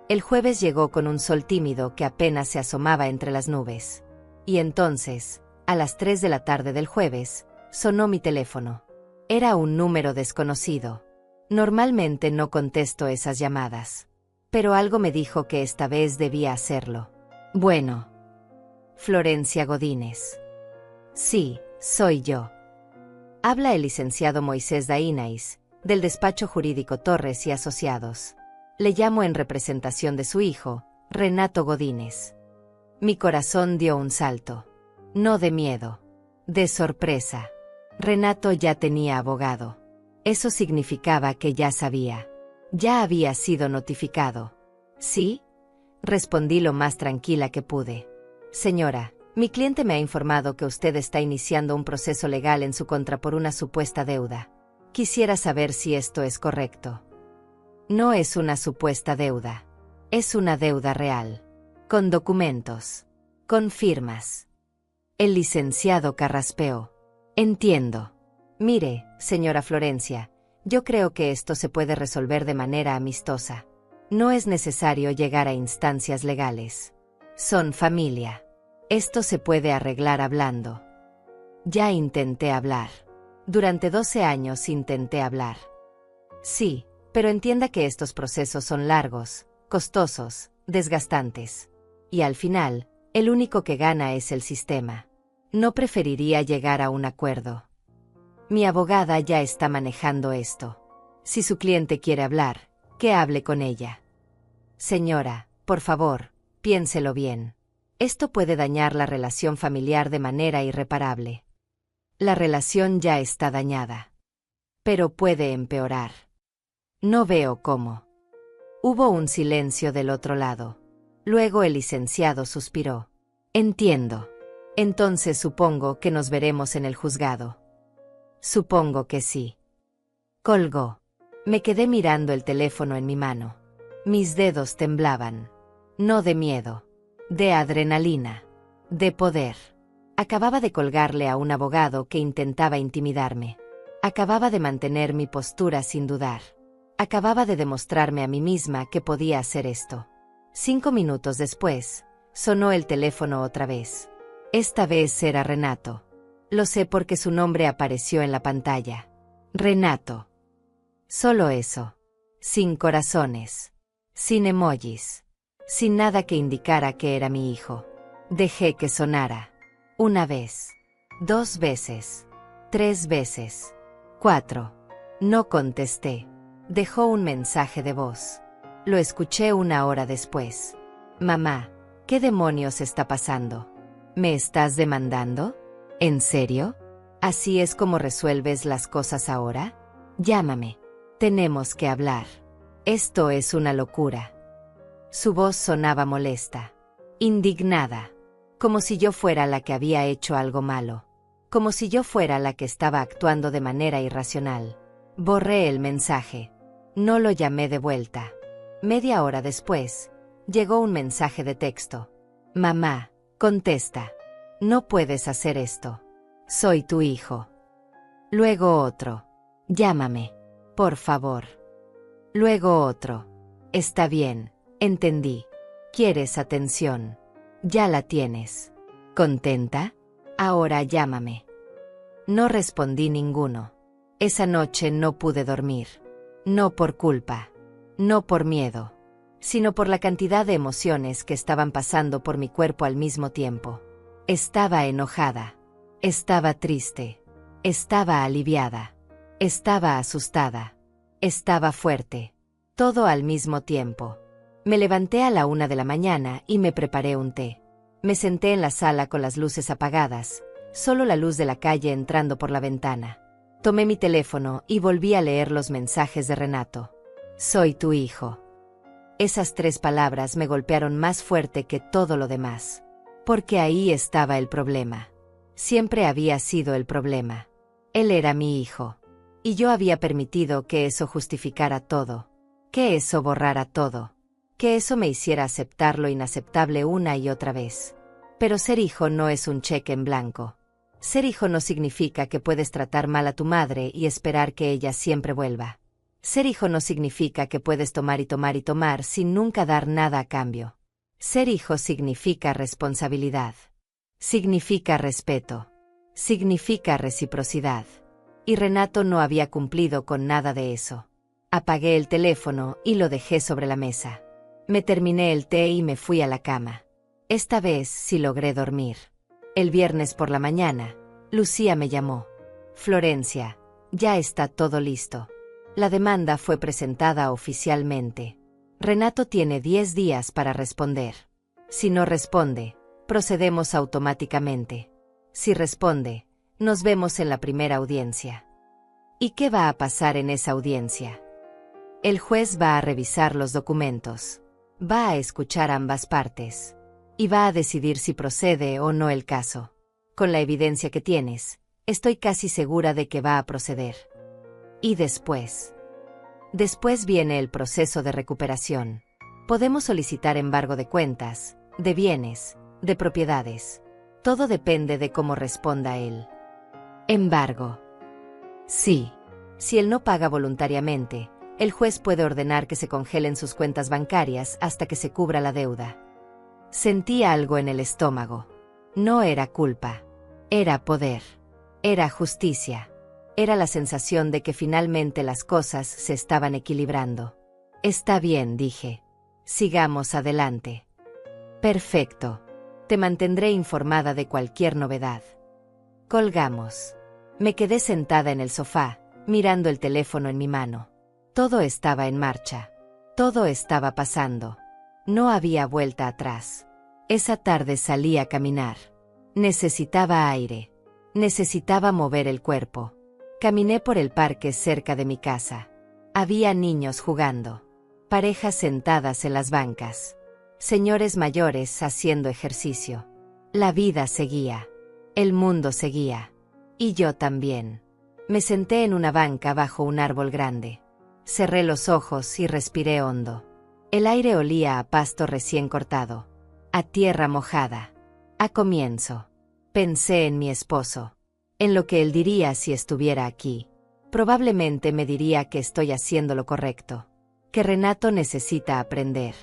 El jueves llegó con un sol tímido que apenas se asomaba entre las nubes. Y entonces, a las 3 de la tarde del jueves, sonó mi teléfono. Era un número desconocido. Normalmente no contesto esas llamadas. Pero algo me dijo que esta vez debía hacerlo. Bueno. Florencia Godínez. Sí, soy yo. Habla el licenciado Moisés Dainais, del despacho jurídico Torres y Asociados. Le llamo en representación de su hijo, Renato Godínez. Mi corazón dio un salto. No de miedo. De sorpresa. Renato ya tenía abogado. Eso significaba que ya sabía. Ya había sido notificado. ¿Sí? Respondí lo más tranquila que pude. Señora, mi cliente me ha informado que usted está iniciando un proceso legal en su contra por una supuesta deuda. Quisiera saber si esto es correcto. No es una supuesta deuda. Es una deuda real. Con documentos. Con firmas. El licenciado carraspeó. Entiendo. Mire, señora Florencia, yo creo que esto se puede resolver de manera amistosa. No es necesario llegar a instancias legales. Son familia. Esto se puede arreglar hablando. Ya intenté hablar. Durante 12 años intenté hablar. Sí, pero entienda que estos procesos son largos, costosos, desgastantes. Y al final, el único que gana es el sistema. No preferiría llegar a un acuerdo. Mi abogada ya está manejando esto. Si su cliente quiere hablar, que hable con ella. Señora, por favor, piénselo bien. Esto puede dañar la relación familiar de manera irreparable. La relación ya está dañada. Pero puede empeorar. No veo cómo. Hubo un silencio del otro lado. Luego el licenciado suspiró. Entiendo. Entonces supongo que nos veremos en el juzgado. Supongo que sí. Colgó. Me quedé mirando el teléfono en mi mano. Mis dedos temblaban. No de miedo. De adrenalina. De poder. Acababa de colgarle a un abogado que intentaba intimidarme. Acababa de mantener mi postura sin dudar. Acababa de demostrarme a mí misma que podía hacer esto. 5 minutos después, sonó el teléfono otra vez. Esta vez era Renato. Lo sé porque su nombre apareció en la pantalla. Renato. Solo eso. Sin corazones. Sin emojis. Sin nada que indicara que era mi hijo. Dejé que sonara. 1 vez. 2 veces. 3 veces. 4. No contesté. Dejó un mensaje de voz. Lo escuché 1 hora después. Mamá, ¿qué demonios está pasando? ¿Me estás demandando? ¿En serio? ¿Así es como resuelves las cosas ahora? Llámame. Tenemos que hablar. Esto es una locura. Su voz sonaba molesta. Indignada. Como si yo fuera la que había hecho algo malo. Como si yo fuera la que estaba actuando de manera irracional. Borré el mensaje. No lo llamé de vuelta. Media hora después, llegó un mensaje de texto. Mamá, contesta. No puedes hacer esto. Soy tu hijo. Luego otro. Llámame. Por favor. Luego otro. Está bien, entendí. ¿Quieres atención? Ya la tienes. ¿Contenta? Ahora llámame. No respondí ninguno. Esa noche no pude dormir. No por culpa. No por miedo. Sino por la cantidad de emociones que estaban pasando por mi cuerpo al mismo tiempo. Estaba enojada. Estaba triste. Estaba aliviada. Estaba asustada. Estaba fuerte. Todo al mismo tiempo. Me levanté a la 1 de la mañana y me preparé un té. Me senté en la sala con las luces apagadas, solo la luz de la calle entrando por la ventana. Tomé mi teléfono y volví a leer los mensajes de Renato. Soy tu hijo. Esas 3 palabras me golpearon más fuerte que todo lo demás. Porque ahí estaba el problema. Siempre había sido el problema. Él era mi hijo. Y yo había permitido que eso justificara todo. Que eso borrara todo. Que eso me hiciera aceptar lo inaceptable una y otra vez. Pero ser hijo no es un cheque en blanco. Ser hijo no significa que puedes tratar mal a tu madre y esperar que ella siempre vuelva. Ser hijo no significa que puedes tomar y tomar y tomar sin nunca dar nada a cambio. Ser hijo significa responsabilidad. Significa respeto. Significa reciprocidad. Y Renato no había cumplido con nada de eso. Apagué el teléfono y lo dejé sobre la mesa. Me terminé el té y me fui a la cama. Esta vez sí logré dormir. El viernes por la mañana, Lucía me llamó. Florencia, ya está todo listo. La demanda fue presentada oficialmente. Renato tiene 10 días para responder. Si no responde, procedemos automáticamente. Si responde, nos vemos en la primera audiencia. ¿Y qué va a pasar en esa audiencia? El juez va a revisar los documentos. Va a escuchar ambas partes. Y va a decidir si procede o no el caso. Con la evidencia que tienes, estoy casi segura de que va a proceder. Y después. Después viene el proceso de recuperación. Podemos solicitar embargo de cuentas, de bienes, de propiedades. Todo depende de cómo responda él. Embargo. Sí. Si él no paga voluntariamente, el juez puede ordenar que se congelen sus cuentas bancarias hasta que se cubra la deuda. Sentía algo en el estómago. No era culpa. Era poder. Era justicia. Era la sensación de que finalmente las cosas se estaban equilibrando. Está bien, dije. Sigamos adelante. Perfecto. Te mantendré informada de cualquier novedad. Colgamos. Me quedé sentada en el sofá, mirando el teléfono en mi mano. Todo estaba en marcha. Todo estaba pasando. No había vuelta atrás. Esa tarde salí a caminar. Necesitaba aire. Necesitaba mover el cuerpo. Caminé por el parque cerca de mi casa. Había niños jugando. Parejas sentadas en las bancas. Señores mayores haciendo ejercicio. La vida seguía. El mundo seguía. Y yo también. Me senté en una banca bajo un árbol grande. Cerré los ojos y respiré hondo. El aire olía a pasto recién cortado. A tierra mojada. A comienzo. Pensé en mi esposo. En lo que él diría si estuviera aquí. Probablemente me diría que estoy haciendo lo correcto. Que Renato necesita aprender.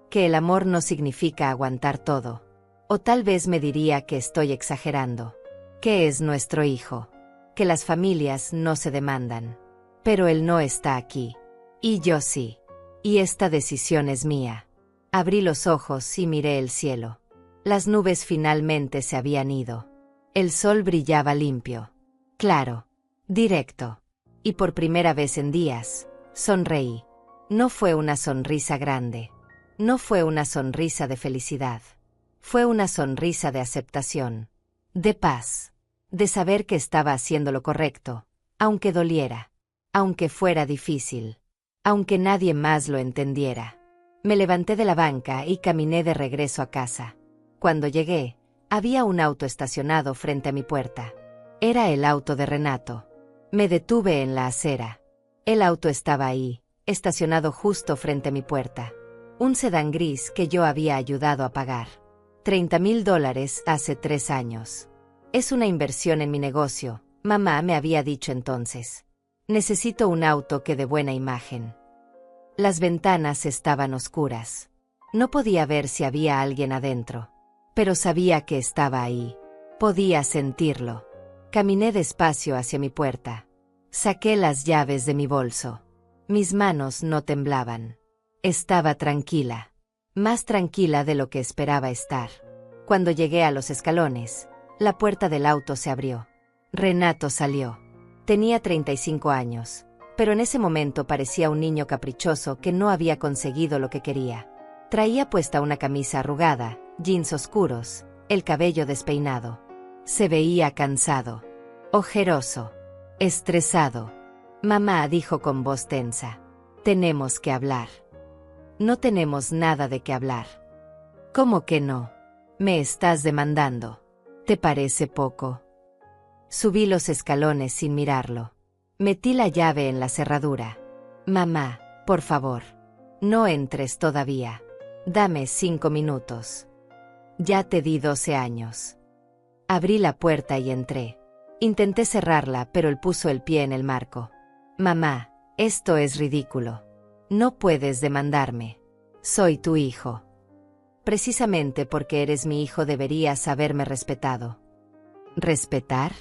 Que el amor no significa aguantar todo. O tal vez me diría que estoy exagerando. Que es nuestro hijo. Que las familias no se demandan. Pero él no está aquí. Y yo sí. Y esta decisión es mía. Abrí los ojos y miré el cielo. Las nubes finalmente se habían ido. El sol brillaba limpio. Claro. Directo. Y por primera vez en días, sonreí. No fue una sonrisa grande. No fue una sonrisa de felicidad. Fue una sonrisa de aceptación. De paz. De saber que estaba haciendo lo correcto, aunque doliera. Aunque fuera difícil. Aunque nadie más lo entendiera. Me levanté de la banca y caminé de regreso a casa. Cuando llegué, había un auto estacionado frente a mi puerta. Era el auto de Renato. Me detuve en la acera. El auto estaba ahí, estacionado justo frente a mi puerta. Un sedán gris que yo había ayudado a pagar. $30,000 hace 3 años. Es una inversión en mi negocio, mamá me había dicho entonces. Necesito un auto que dé buena imagen. Las ventanas estaban oscuras. No podía ver si había alguien adentro. Pero sabía que estaba ahí. Podía sentirlo. Caminé despacio hacia mi puerta. Saqué las llaves de mi bolso. Mis manos no temblaban. Estaba tranquila. Más tranquila de lo que esperaba estar. Cuando llegué a los escalones, la puerta del auto se abrió. Renato salió. Tenía 35 años. pero en ese momento parecía un niño caprichoso que no había conseguido lo que quería. Traía puesta una camisa arrugada, jeans oscuros, el cabello despeinado. Se veía cansado, ojeroso, estresado. Mamá dijo con voz tensa: tenemos que hablar. No tenemos nada de qué hablar. ¿Cómo que no? Me estás demandando. ¿Te parece poco? Subí los escalones sin mirarlo. Metí la llave en la cerradura. Mamá, por favor, no entres todavía. Dame 5 minutos. Ya te di 12 años. Abrí la puerta y entré. Intenté cerrarla, pero él puso el pie en el marco. Mamá, esto es ridículo. No puedes demandarme. Soy tu hijo. Precisamente porque eres mi hijo deberías haberme respetado. ¿Respetar?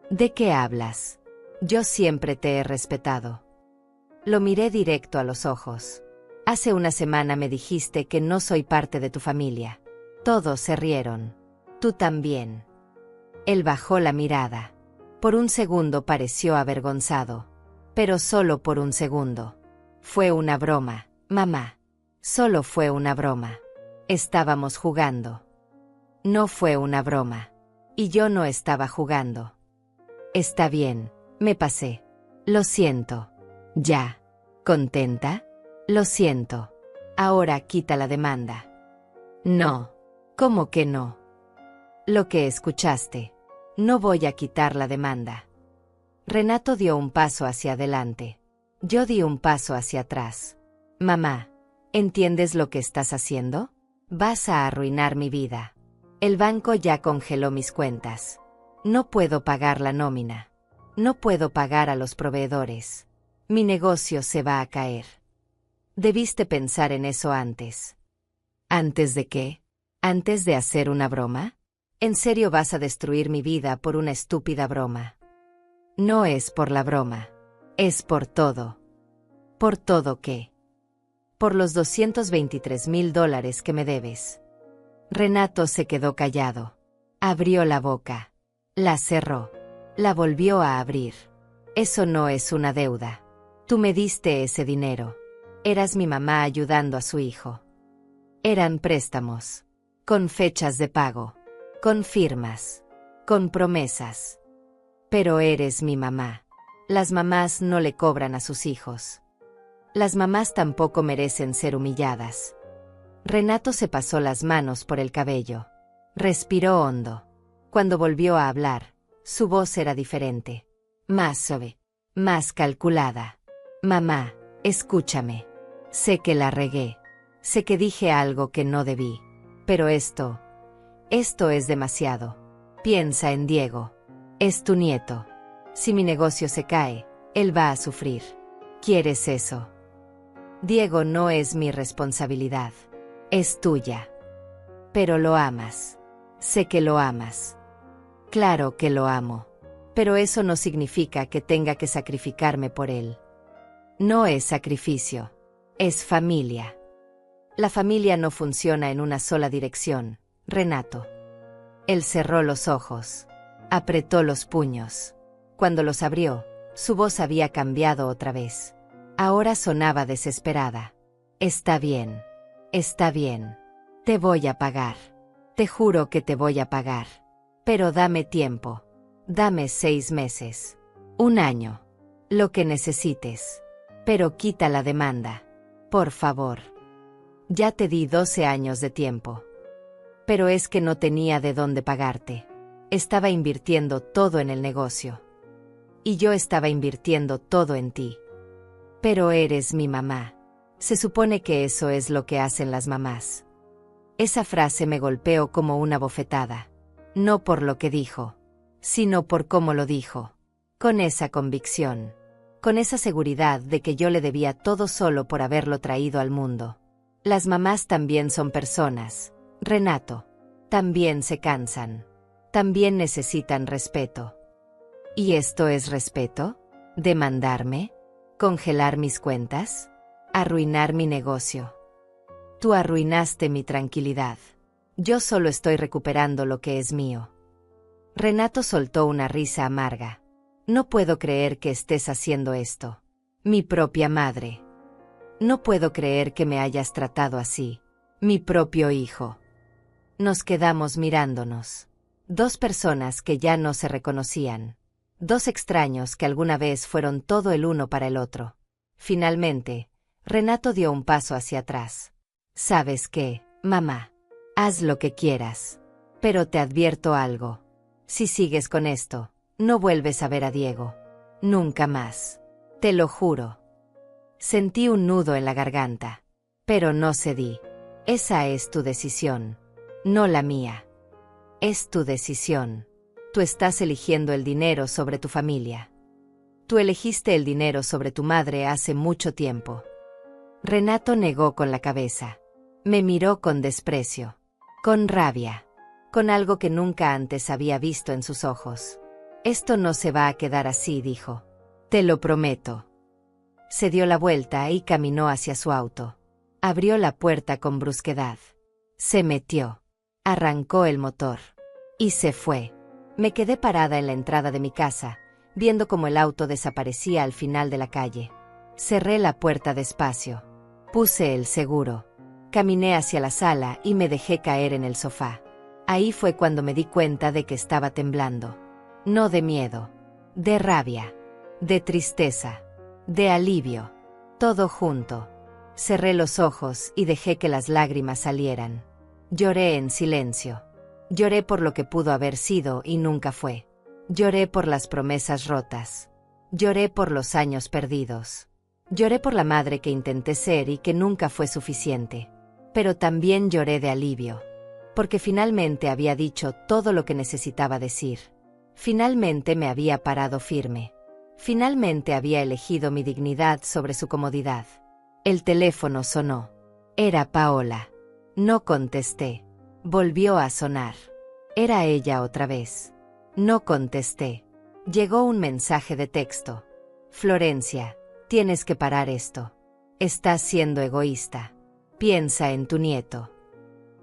¿De qué hablas? Yo siempre te he respetado. Lo miré directo a los ojos. Hace una semana me dijiste que no soy parte de tu familia. Todos se rieron. Tú también. Él bajó la mirada. Por un segundo pareció avergonzado. Pero solo por un segundo. Fue una broma, mamá. Solo fue una broma. Estábamos jugando. No fue una broma. Y yo no estaba jugando. Está bien, me pasé. Lo siento. Ya. ¿Contenta? Lo siento. Ahora quita la demanda. No. ¿Cómo que no? Lo que escuchaste. No voy a quitar la demanda. Renato dio un paso hacia adelante. Yo di un paso hacia atrás. Mamá, ¿entiendes lo que estás haciendo? Vas a arruinar mi vida. El banco ya congeló mis cuentas. No puedo pagar la nómina. No puedo pagar a los proveedores. Mi negocio se va a caer. Debiste pensar en eso antes. ¿Antes de qué? ¿Antes de hacer una broma? ¿En serio vas a destruir mi vida por una estúpida broma? No es por la broma. Es por todo. ¿Por todo qué? Por los $223,000 que me debes. Renato se quedó callado. Abrió la boca. La cerró. La volvió a abrir. Eso no es una deuda. Tú me diste ese dinero. Eras mi mamá ayudando a su hijo. Eran préstamos. Con fechas de pago. Con firmas. Con promesas. Pero eres mi mamá. Las mamás no le cobran a sus hijos. Las mamás tampoco merecen ser humilladas. Renato se pasó las manos por el cabello. Respiró hondo. Cuando volvió a hablar, su voz era diferente. Más suave. Más calculada. Mamá, escúchame. Sé que la regué. Sé que dije algo que no debí. Pero esto es demasiado. Piensa en Diego. Es tu nieto. Si mi negocio se cae, él va a sufrir. ¿Quieres eso? Diego no es mi responsabilidad. Es tuya. Pero lo amas. Sé que lo amas. Claro que lo amo. Pero eso no significa que tenga que sacrificarme por él. No es sacrificio. Es familia. La familia no funciona en una sola dirección, Renato. Él cerró los ojos. Apretó los puños. Cuando los abrió, su voz había cambiado otra vez. Ahora sonaba desesperada. Está bien. Está bien. Te voy a pagar. Te juro que te voy a pagar. Pero dame tiempo. Dame 6 meses. 1 año. Lo que necesites. Pero quita la demanda. Por favor. Ya te di 12 años de tiempo. Pero es que no tenía de dónde pagarte. Estaba invirtiendo todo en el negocio. Y yo estaba invirtiendo todo en ti. Pero eres mi mamá. Se supone que eso es lo que hacen las mamás. Esa frase me golpeó como una bofetada. No por lo que dijo, sino por cómo lo dijo. Con esa convicción. Con esa seguridad de que yo le debía todo solo por haberlo traído al mundo. Las mamás también son personas, Renato. También se cansan. También necesitan respeto. ¿Y esto es respeto? ¿Demandarme? ¿Congelar mis cuentas? ¿Arruinar mi negocio? Tú arruinaste mi tranquilidad. Yo solo estoy recuperando lo que es mío. Renato soltó una risa amarga. No puedo creer que estés haciendo esto. Mi propia madre. No puedo creer que me hayas tratado así. Mi propio hijo. Nos quedamos mirándonos. Dos personas que ya no se reconocían. Dos extraños que alguna vez fueron todo el uno para el otro. Finalmente, Renato dio un paso hacia atrás. ¿Sabes qué, mamá? Haz lo que quieras. Pero te advierto algo. Si sigues con esto, no vuelves a ver a Diego. Nunca más. Te lo juro. Sentí un nudo en la garganta. Pero no cedí. Esa es tu decisión. No la mía. Es tu decisión. Tú estás eligiendo el dinero sobre tu familia. Tú elegiste el dinero sobre tu madre hace mucho tiempo. Renato negó con la cabeza. Me miró con desprecio. Con rabia. Con algo que nunca antes había visto en sus ojos. Esto no se va a quedar así, dijo. Te lo prometo. Se dio la vuelta y caminó hacia su auto. Abrió la puerta con brusquedad. Se metió. Arrancó el motor. Y se fue. Me quedé parada en la entrada de mi casa, viendo cómo el auto desaparecía al final de la calle. Cerré la puerta despacio. Puse el seguro. Caminé hacia la sala y me dejé caer en el sofá. Ahí fue cuando me di cuenta de que estaba temblando. No de miedo. De rabia. De tristeza. De alivio. Todo junto. Cerré los ojos y dejé que las lágrimas salieran. Lloré en silencio. Lloré por lo que pudo haber sido y nunca fue. Lloré por las promesas rotas. Lloré por los años perdidos. Lloré por la madre que intenté ser y que nunca fue suficiente. Pero también lloré de alivio. Porque finalmente había dicho todo lo que necesitaba decir. Finalmente me había parado firme. Finalmente había elegido mi dignidad sobre su comodidad. El teléfono sonó. Era Paola. No contesté. Volvió a sonar. Era ella otra vez. No contesté. Llegó un mensaje de texto. Florencia, tienes que parar esto. Estás siendo egoísta. Piensa en tu nieto.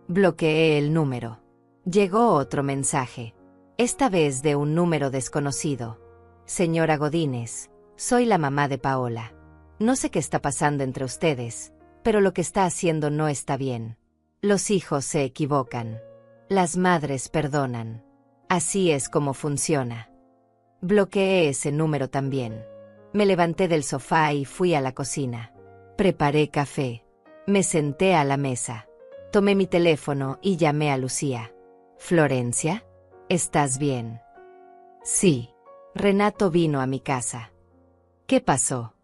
Bloqueé el número. Llegó otro mensaje. Esta vez de un número desconocido. Señora Godínez, soy la mamá de Paola. No sé qué está pasando entre ustedes, pero lo que está haciendo no está bien. Los hijos se equivocan. Las madres perdonan. Así es como funciona. Bloqueé ese número también. Me levanté del sofá y fui a la cocina. Preparé café. Me senté a la mesa. Tomé mi teléfono y llamé a Lucía. ¿Florencia? ¿Estás bien? Sí. Renato vino a mi casa. ¿Qué pasó?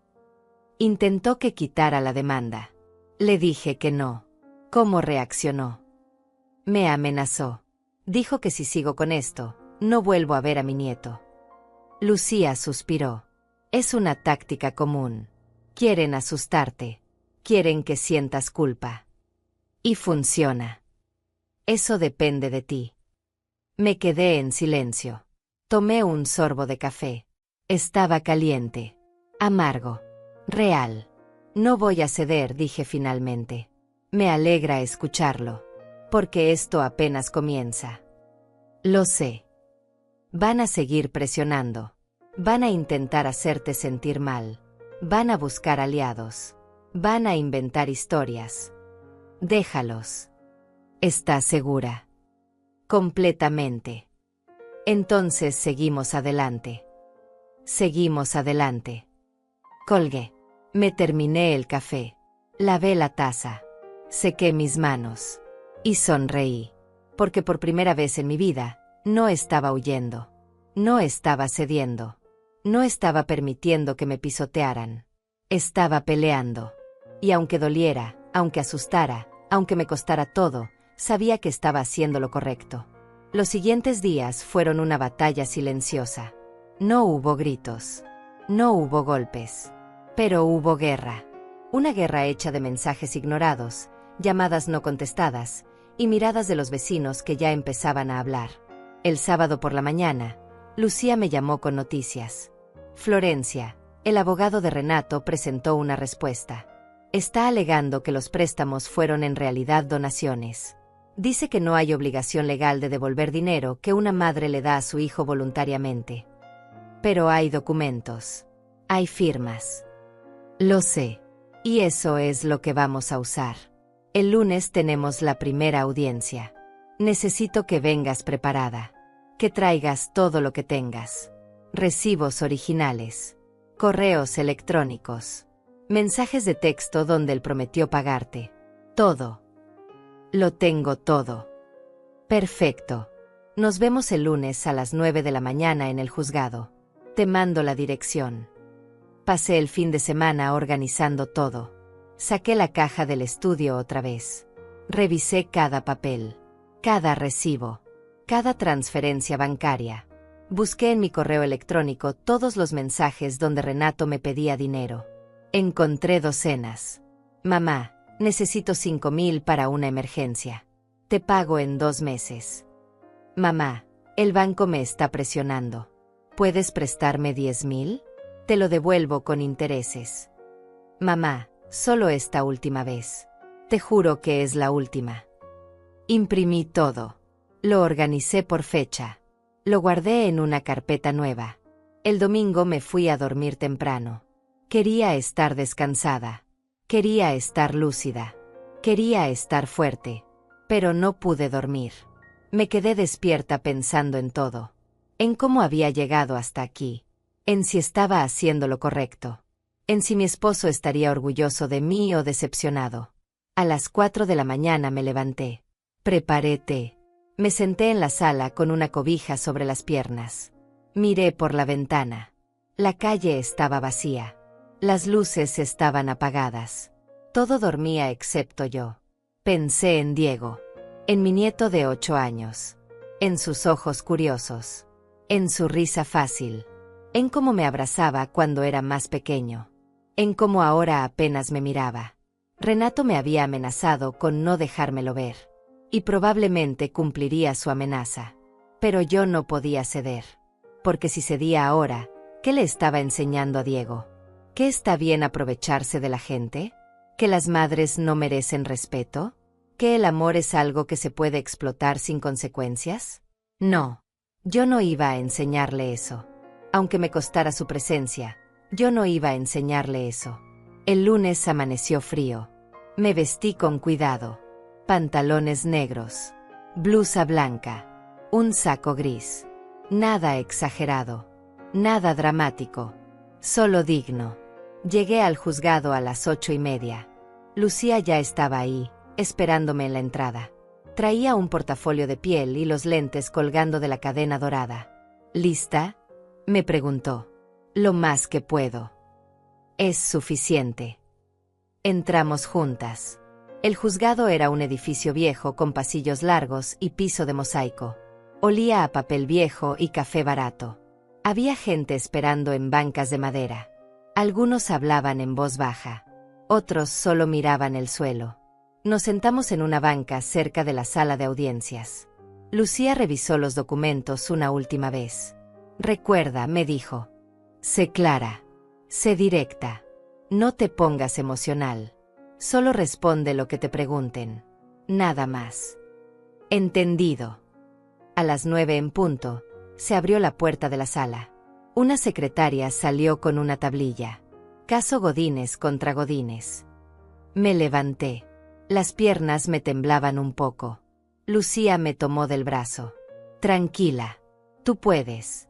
Intentó que quitara la demanda. Le dije que no. ¿Cómo reaccionó? Me amenazó. Dijo que si sigo con esto, no vuelvo a ver a mi nieto. Lucía suspiró. Es una táctica común. Quieren asustarte. Quieren que sientas culpa. Y funciona. Eso depende de ti. Me quedé en silencio. Tomé un sorbo de café. Estaba caliente. Amargo. Real. No voy a ceder, dije finalmente. Me alegra escucharlo. Porque esto apenas comienza. Lo sé. Van a seguir presionando. Van a intentar hacerte sentir mal. Van a buscar aliados. Van a inventar historias. Déjalos. ¿Estás segura? Completamente. Entonces seguimos adelante. Seguimos adelante. Colgué. Me terminé el café. Lavé la taza. Sequé mis manos. Y sonreí. Porque por primera vez en mi vida, no estaba huyendo. No estaba cediendo. No estaba permitiendo que me pisotearan. Estaba peleando. Y aunque doliera, aunque asustara, aunque me costara todo, sabía que estaba haciendo lo correcto. Los siguientes días fueron una batalla silenciosa. No hubo gritos. No hubo golpes. Pero hubo guerra. Una guerra hecha de mensajes ignorados, llamadas no contestadas, y miradas de los vecinos que ya empezaban a hablar. El sábado por la mañana, Lucía me llamó con noticias. Florencia, el abogado de Renato presentó una respuesta. Está alegando que los préstamos fueron en realidad donaciones. Dice que no hay obligación legal de devolver dinero que una madre le da a su hijo voluntariamente. Pero hay documentos. Hay firmas. Lo sé. Y eso es lo que vamos a usar. El lunes tenemos la primera audiencia. Necesito que vengas preparada. Que traigas todo lo que tengas. Recibos originales. Correos electrónicos. Mensajes de texto donde él prometió pagarte. Todo. Lo tengo todo. Perfecto. Nos vemos el lunes a las 9 de la mañana en el juzgado. Te mando la dirección. Pasé el fin de semana organizando todo. Saqué la caja del estudio otra vez. Revisé cada papel, cada recibo, cada transferencia bancaria. Busqué en mi correo electrónico todos los mensajes donde Renato me pedía dinero. Encontré docenas. Mamá, necesito 5,000 para una emergencia. Te pago en 2 meses. Mamá, el banco me está presionando. ¿Puedes prestarme 10,000? Te lo devuelvo con intereses. Mamá, solo esta última vez. Te juro que es la última. Imprimí todo. Lo organicé por fecha. Lo guardé en una carpeta nueva. El domingo me fui a dormir temprano. Quería estar descansada. Quería estar lúcida. Quería estar fuerte. Pero no pude dormir. Me quedé despierta pensando en todo. En cómo había llegado hasta aquí. En si estaba haciendo lo correcto. En si mi esposo estaría orgulloso de mí o decepcionado. A las 4 de la mañana me levanté. Preparé té. Me senté en la sala con una cobija sobre las piernas. Miré por la ventana. La calle estaba vacía. Las luces estaban apagadas. Todo dormía excepto yo. Pensé en Diego. En mi nieto de 8 años. En sus ojos curiosos. En su risa fácil. En cómo me abrazaba cuando era más pequeño. En cómo ahora apenas me miraba. Renato me había amenazado con no dejármelo ver. Y probablemente cumpliría su amenaza. Pero yo no podía ceder. Porque si cedía ahora, ¿qué le estaba enseñando a Diego? ¿Que está bien aprovecharse de la gente? ¿Que las madres no merecen respeto? ¿Que el amor es algo que se puede explotar sin consecuencias? No. Yo no iba a enseñarle eso. Aunque me costara su presencia, yo no iba a enseñarle eso. El lunes amaneció frío. Me vestí con cuidado. Pantalones negros. Blusa blanca. Un saco gris. Nada exagerado. Nada dramático. Solo digno. Llegué al juzgado a las 8:30. Lucía ya estaba ahí, esperándome en la entrada. Traía un portafolio de piel y los lentes colgando de la cadena dorada. ¿Lista?, me preguntó. Lo más que puedo. Es suficiente. Entramos juntas. El juzgado era un edificio viejo con pasillos largos y piso de mosaico. Olía a papel viejo y café barato. Había gente esperando en bancas de madera. Algunos hablaban en voz baja. Otros solo miraban el suelo. Nos sentamos en una banca cerca de la sala de audiencias. Lucía revisó los documentos una última vez. Recuerda, me dijo. Sé clara. Sé directa. No te pongas emocional. Solo responde lo que te pregunten. Nada más. Entendido. A las 9 en punto, se abrió la puerta de la sala. Una secretaria salió con una tablilla. Caso Godínez contra Godínez. Me levanté. Las piernas me temblaban un poco. Lucía me tomó del brazo. Tranquila. Tú puedes.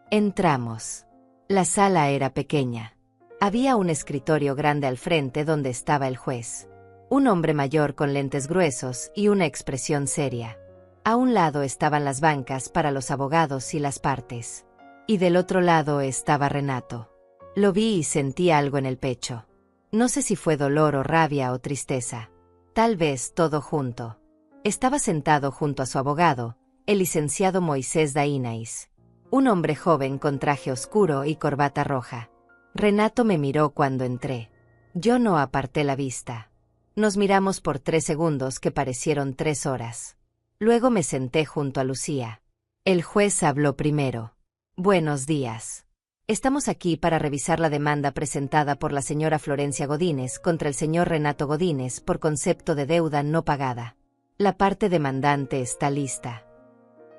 Entramos. La sala era pequeña. Había un escritorio grande al frente donde estaba el juez. Un hombre mayor con lentes gruesos y una expresión seria. A un lado estaban las bancas para los abogados y las partes. Y del otro lado estaba Renato. Lo vi y sentí algo en el pecho. No sé si fue dolor o rabia o tristeza. Tal vez todo junto. Estaba sentado junto a su abogado, el licenciado Moisés Dainais. Un hombre joven con traje oscuro y corbata roja. Renato me miró cuando entré. Yo no aparté la vista. Nos miramos por 3 segundos que parecieron 3 horas. Luego me senté junto a Lucía. El juez habló primero. Buenos días. Estamos aquí para revisar la demanda presentada por la señora Florencia Godínez contra el señor Renato Godínez por concepto de deuda no pagada. La parte demandante está lista.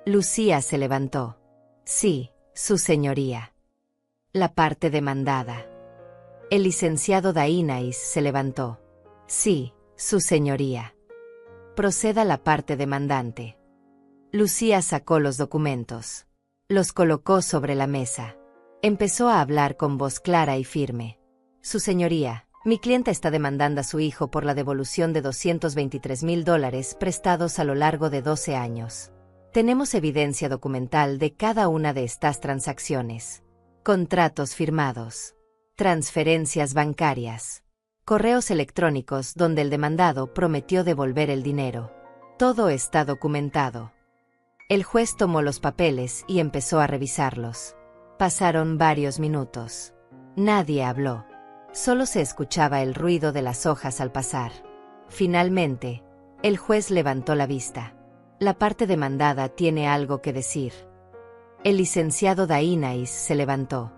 Lucía se levantó. Sí, su señoría. La parte demandada. El licenciado Dainais se levantó. Sí, su señoría. Proceda la parte demandante. Lucía sacó los documentos. Los colocó sobre la mesa. Empezó a hablar con voz clara y firme. Su señoría, mi clienta está demandando a su hijo por la devolución de $223,000 prestados a lo largo de 12 años. Tenemos evidencia documental de cada una de estas transacciones. Contratos firmados. Transferencias bancarias. Correos electrónicos donde el demandado prometió devolver el dinero. Todo está documentado. El juez tomó los papeles y empezó a revisarlos. Pasaron varios minutos. Nadie habló. Solo se escuchaba el ruido de las hojas al pasar. Finalmente, el juez levantó la vista. La parte demandada tiene algo que decir. El licenciado Dainais se levantó.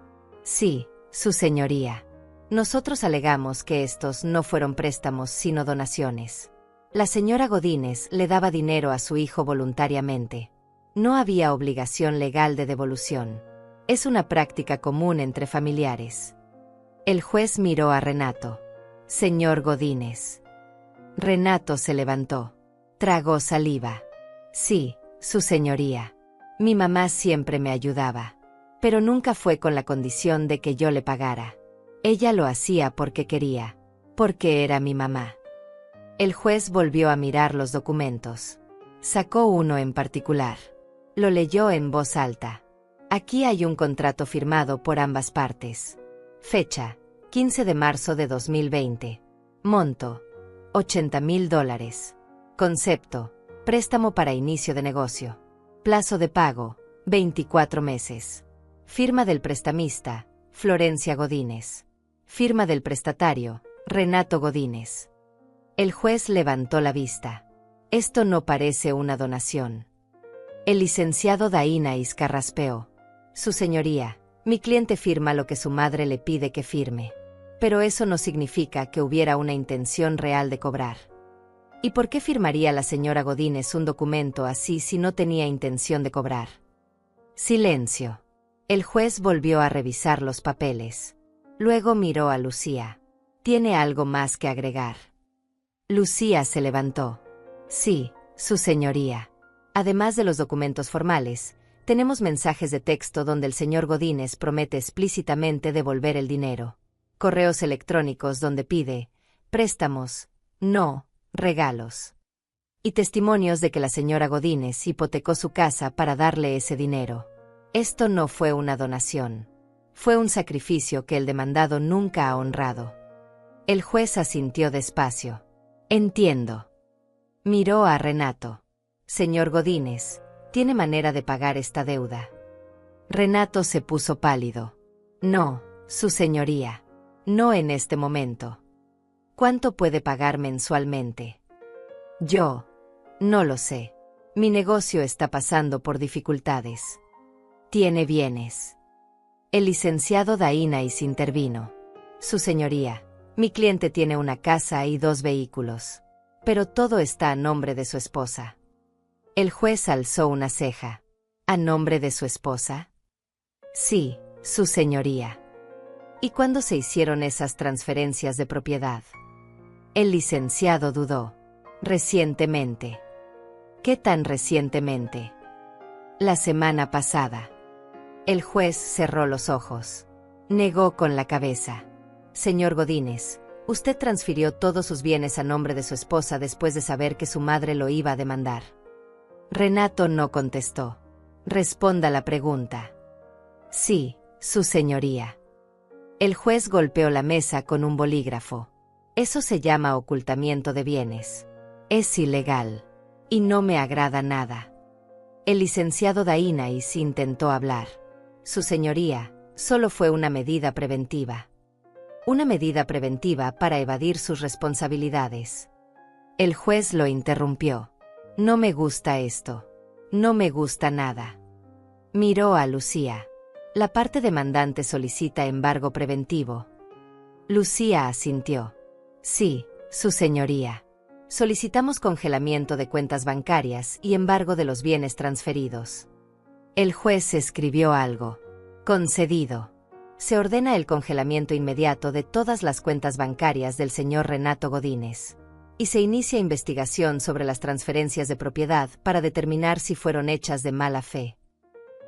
Sí, su señoría. Nosotros alegamos que estos no fueron préstamos sino donaciones. La señora Godínez le daba dinero a su hijo voluntariamente. No había obligación legal de devolución. Es una práctica común entre familiares. El juez miró a Renato. Señor Godínez. Renato se levantó. Tragó saliva. Sí, su señoría. Mi mamá siempre me ayudaba. Pero nunca fue con la condición de que yo le pagara. Ella lo hacía porque quería. Porque era mi mamá. El juez volvió a mirar los documentos. Sacó uno en particular. Lo leyó en voz alta. Aquí hay un contrato firmado por ambas partes. Fecha: 15 de marzo de 2020. Monto: $80,000. Concepto: préstamo para inicio de negocio. Plazo de pago: 24 meses. Firma del prestamista: Florencia Godínez. Firma del prestatario: Renato Godínez. El juez levantó la vista. Esto no parece una donación. El licenciado Dainais carraspeó. Su señoría, mi cliente firma lo que su madre le pide que firme. Pero eso no significa que hubiera una intención real de cobrar. ¿Y por qué firmaría la señora Godínez un documento así si no tenía intención de cobrar? Silencio. El juez volvió a revisar los papeles. Luego miró a Lucía. ¿Tiene algo más que agregar? Lucía se levantó. Sí, su señoría. Además de los documentos formales, tenemos mensajes de texto donde el señor Godínez promete explícitamente devolver el dinero. Correos electrónicos donde pide préstamos, no regalos. Y testimonios de que la señora Godínez hipotecó su casa para darle ese dinero. Esto no fue una donación. Fue un sacrificio que el demandado nunca ha honrado. El juez asintió despacio. Entiendo. Miró a Renato. Señor Godínez, ¿tiene manera de pagar esta deuda? Renato se puso pálido. No, su señoría. No en este momento. ¿Cuánto puede pagar mensualmente? Yo. No lo sé. Mi negocio está pasando por dificultades. Tiene bienes. El licenciado Dainais intervino. Su señoría, mi cliente tiene una casa y 2 vehículos. Pero todo está a nombre de su esposa. El juez alzó una ceja. ¿A nombre de su esposa? Sí, su señoría. ¿Y cuándo se hicieron esas transferencias de propiedad? El licenciado dudó. Recientemente. ¿Qué tan recientemente? La semana pasada. El juez cerró los ojos. Negó con la cabeza. Señor Godínez, usted transfirió todos sus bienes a nombre de su esposa después de saber que su madre lo iba a demandar. Renato no contestó. Responda la pregunta. Sí, su señoría. El juez golpeó la mesa con un bolígrafo. Eso se llama ocultamiento de bienes. Es ilegal. Y no me agrada nada. El licenciado Dainais intentó hablar. Su señoría, solo fue una medida preventiva. Una medida preventiva para evadir sus responsabilidades. El juez lo interrumpió. No me gusta esto. No me gusta nada. Miró a Lucía. La parte demandante solicita embargo preventivo. Lucía asintió. Sí, su señoría. Solicitamos congelamiento de cuentas bancarias y embargo de los bienes transferidos. El juez escribió algo. Concedido. Se ordena el congelamiento inmediato de todas las cuentas bancarias del señor Renato Godínez. Y se inicia investigación sobre las transferencias de propiedad para determinar si fueron hechas de mala fe.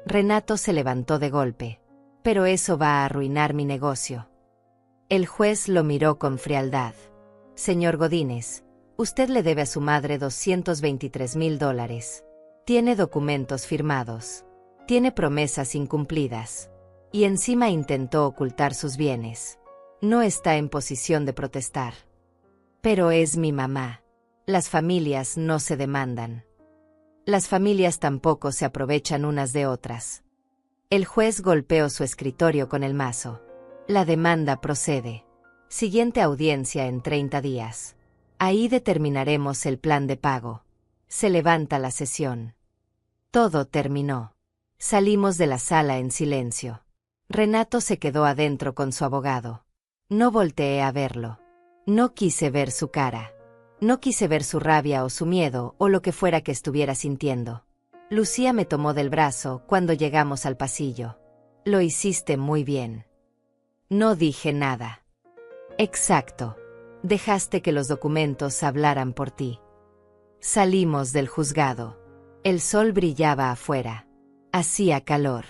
Renato se levantó de golpe. Pero eso va a arruinar mi negocio. El juez lo miró con frialdad. Señor Godínez, usted le debe a su madre $223,000. Tiene documentos firmados. Tiene promesas incumplidas. Y encima intentó ocultar sus bienes. No está en posición de protestar. Pero es mi mamá. Las familias no se demandan. Las familias tampoco se aprovechan unas de otras. El juez golpeó su escritorio con el mazo. La demanda procede. Siguiente audiencia en 30 días. Ahí determinaremos el plan de pago. Se levanta la sesión. Todo terminó. Salimos de la sala en silencio. Renato se quedó adentro con su abogado. No volteé a verlo. No quise ver su cara. No quise ver su rabia o su miedo o lo que fuera que estuviera sintiendo. Lucía me tomó del brazo cuando llegamos al pasillo. Lo hiciste muy bien. No dije nada. Exacto. Dejaste que los documentos hablaran por ti. Salimos del juzgado. El sol brillaba afuera. Hacía calor.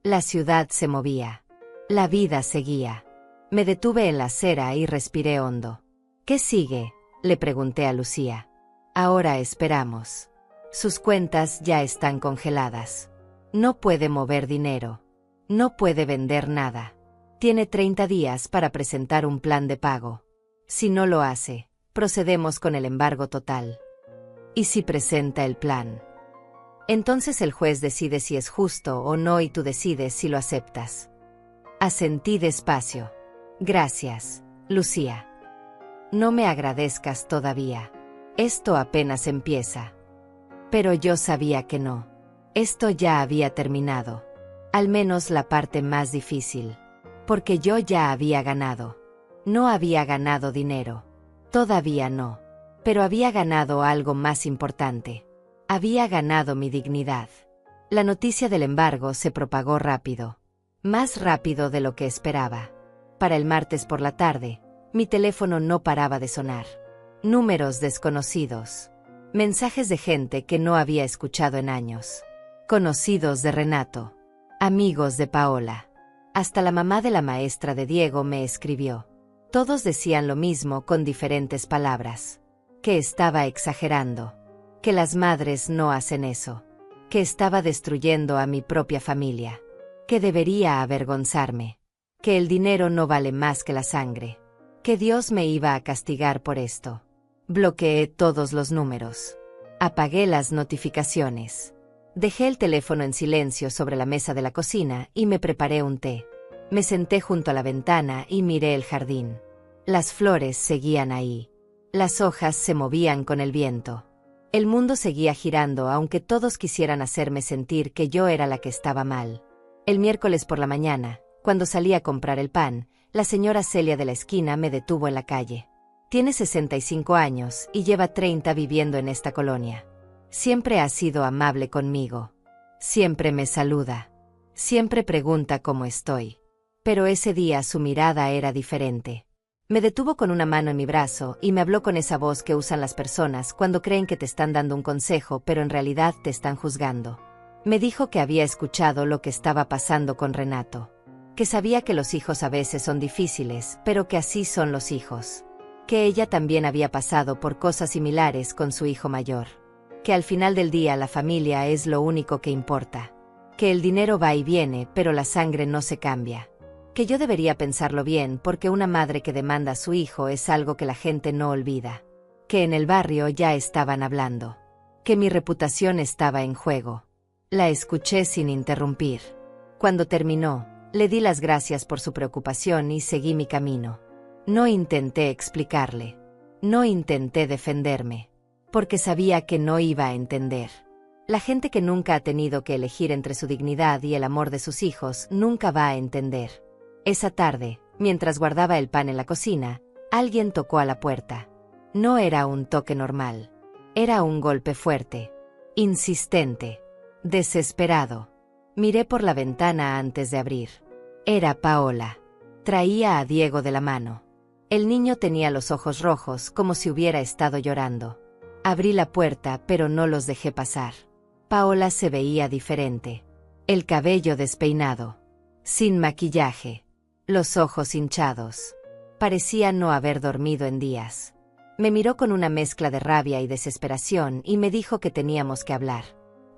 La ciudad se movía. La vida seguía. Me detuve en la acera y respiré hondo. ¿Qué sigue?, le pregunté a Lucía. Ahora esperamos. Sus cuentas ya están congeladas. No puede mover dinero. No puede vender nada. Tiene 30 días para presentar un plan de pago. Si no lo hace, procedemos con el embargo total. ¿Y si presenta el plan? Entonces el juez decide si es justo o no y tú decides si lo aceptas. Asentí despacio. Gracias, Lucía. No me agradezcas todavía. Esto apenas empieza. Pero yo sabía que no. Esto ya había terminado. Al menos la parte más difícil. Porque yo ya había ganado. No había ganado dinero. Todavía no. Pero había ganado algo más importante. Había ganado mi dignidad. La noticia del embargo se propagó rápido. Más rápido de lo que esperaba. Para el martes por la tarde, mi teléfono no paraba de sonar. Números desconocidos. Mensajes de gente que no había escuchado en años. Conocidos de Renato. Amigos de Paola. Hasta la mamá de la maestra de Diego me escribió. Todos decían lo mismo con diferentes palabras. Que estaba exagerando. Que las madres no hacen eso. Que estaba destruyendo a mi propia familia. Que debería avergonzarme. Que el dinero no vale más que la sangre. Que Dios me iba a castigar por esto. Bloqueé todos los números. Apagué las notificaciones. Dejé el teléfono en silencio sobre la mesa de la cocina y me preparé un té. Me senté junto a la ventana y miré el jardín. Las flores seguían ahí. Las hojas se movían con el viento. El mundo seguía girando aunque todos quisieran hacerme sentir que yo era la que estaba mal. El miércoles por la mañana, cuando salí a comprar el pan, la señora Celia de la esquina me detuvo en la calle. Tiene 65 años y lleva 30 viviendo en esta colonia. Siempre ha sido amable conmigo. Siempre me saluda. Siempre pregunta cómo estoy. Pero ese día su mirada era diferente. Me detuvo con una mano en mi brazo y me habló con esa voz que usan las personas cuando creen que te están dando un consejo pero en realidad te están juzgando. Me dijo que había escuchado lo que estaba pasando con Renato. Que sabía que los hijos a veces son difíciles, pero que así son los hijos. Que ella también había pasado por cosas similares con su hijo mayor. Que al final del día la familia es lo único que importa. Que el dinero va y viene, pero la sangre no se cambia. Que yo debería pensarlo bien porque una madre que demanda a su hijo es algo que la gente no olvida. Que en el barrio ya estaban hablando. Que mi reputación estaba en juego. La escuché sin interrumpir. Cuando terminó, le di las gracias por su preocupación y seguí mi camino. No intenté explicarle. No intenté defenderme. Porque sabía que no iba a entender. La gente que nunca ha tenido que elegir entre su dignidad y el amor de sus hijos nunca va a entender. Esa tarde, mientras guardaba el pan en la cocina, alguien tocó a la puerta. No era un toque normal. Era un golpe fuerte. Insistente. Desesperado. Miré por la ventana antes de abrir. Era Paola. Traía a Diego de la mano. El niño tenía los ojos rojos como si hubiera estado llorando. Abrí la puerta, pero no los dejé pasar. Paola se veía diferente. El cabello despeinado. Sin maquillaje. Los ojos hinchados. Parecía no haber dormido en días. Me miró con una mezcla de rabia y desesperación y me dijo que teníamos que hablar.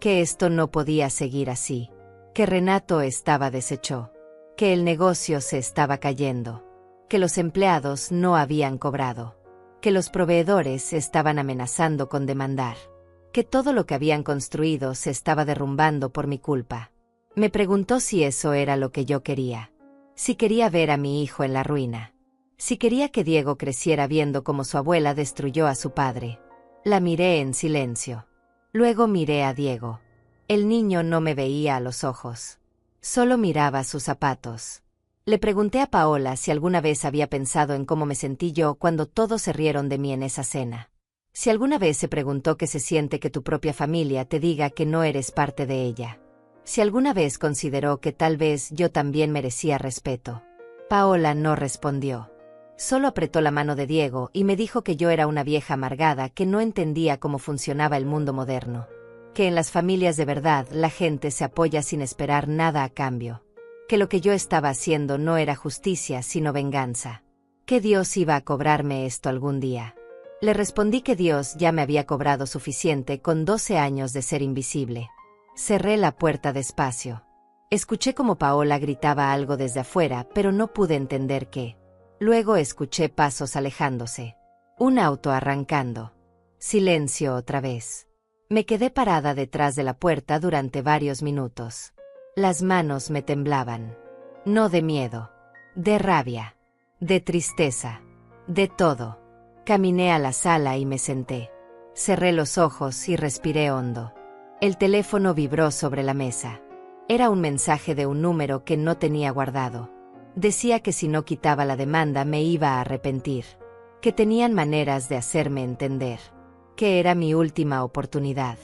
Que esto no podía seguir así. Que Renato estaba deshecho. Que el negocio se estaba cayendo. Que los empleados no habían cobrado. Que los proveedores estaban amenazando con demandar. Que todo lo que habían construido se estaba derrumbando por mi culpa. Me preguntó si eso era lo que yo quería. Si quería ver a mi hijo en la ruina. Si quería que Diego creciera viendo cómo su abuela destruyó a su padre. La miré en silencio. Luego miré a Diego. El niño no me veía a los ojos. Solo miraba sus zapatos. Le pregunté a Paola si alguna vez había pensado en cómo me sentí yo cuando todos se rieron de mí en esa cena. Si alguna vez se preguntó qué se siente que tu propia familia te diga que no eres parte de ella. Si alguna vez consideró que tal vez yo también merecía respeto. Paola no respondió. Solo apretó la mano de Diego y me dijo que yo era una vieja amargada que no entendía cómo funcionaba el mundo moderno. Que en las familias de verdad la gente se apoya sin esperar nada a cambio. Que lo que yo estaba haciendo no era justicia sino venganza. Que Dios iba a cobrarme esto algún día. Le respondí que Dios ya me había cobrado suficiente con 12 años de ser invisible. Cerré la puerta despacio. Escuché como Paola gritaba algo desde afuera, pero no pude entender qué. Luego escuché pasos alejándose. Un auto arrancando. Silencio otra vez. Me quedé parada detrás de la puerta durante varios minutos. Las manos me temblaban. No de miedo. De rabia. De tristeza. De todo. Caminé a la sala y me senté. Cerré los ojos y respiré hondo. El teléfono vibró sobre la mesa. Era un mensaje de un número que no tenía guardado. Decía que si no quitaba la demanda me iba a arrepentir. Que tenían maneras de hacerme entender. Que era mi última oportunidad.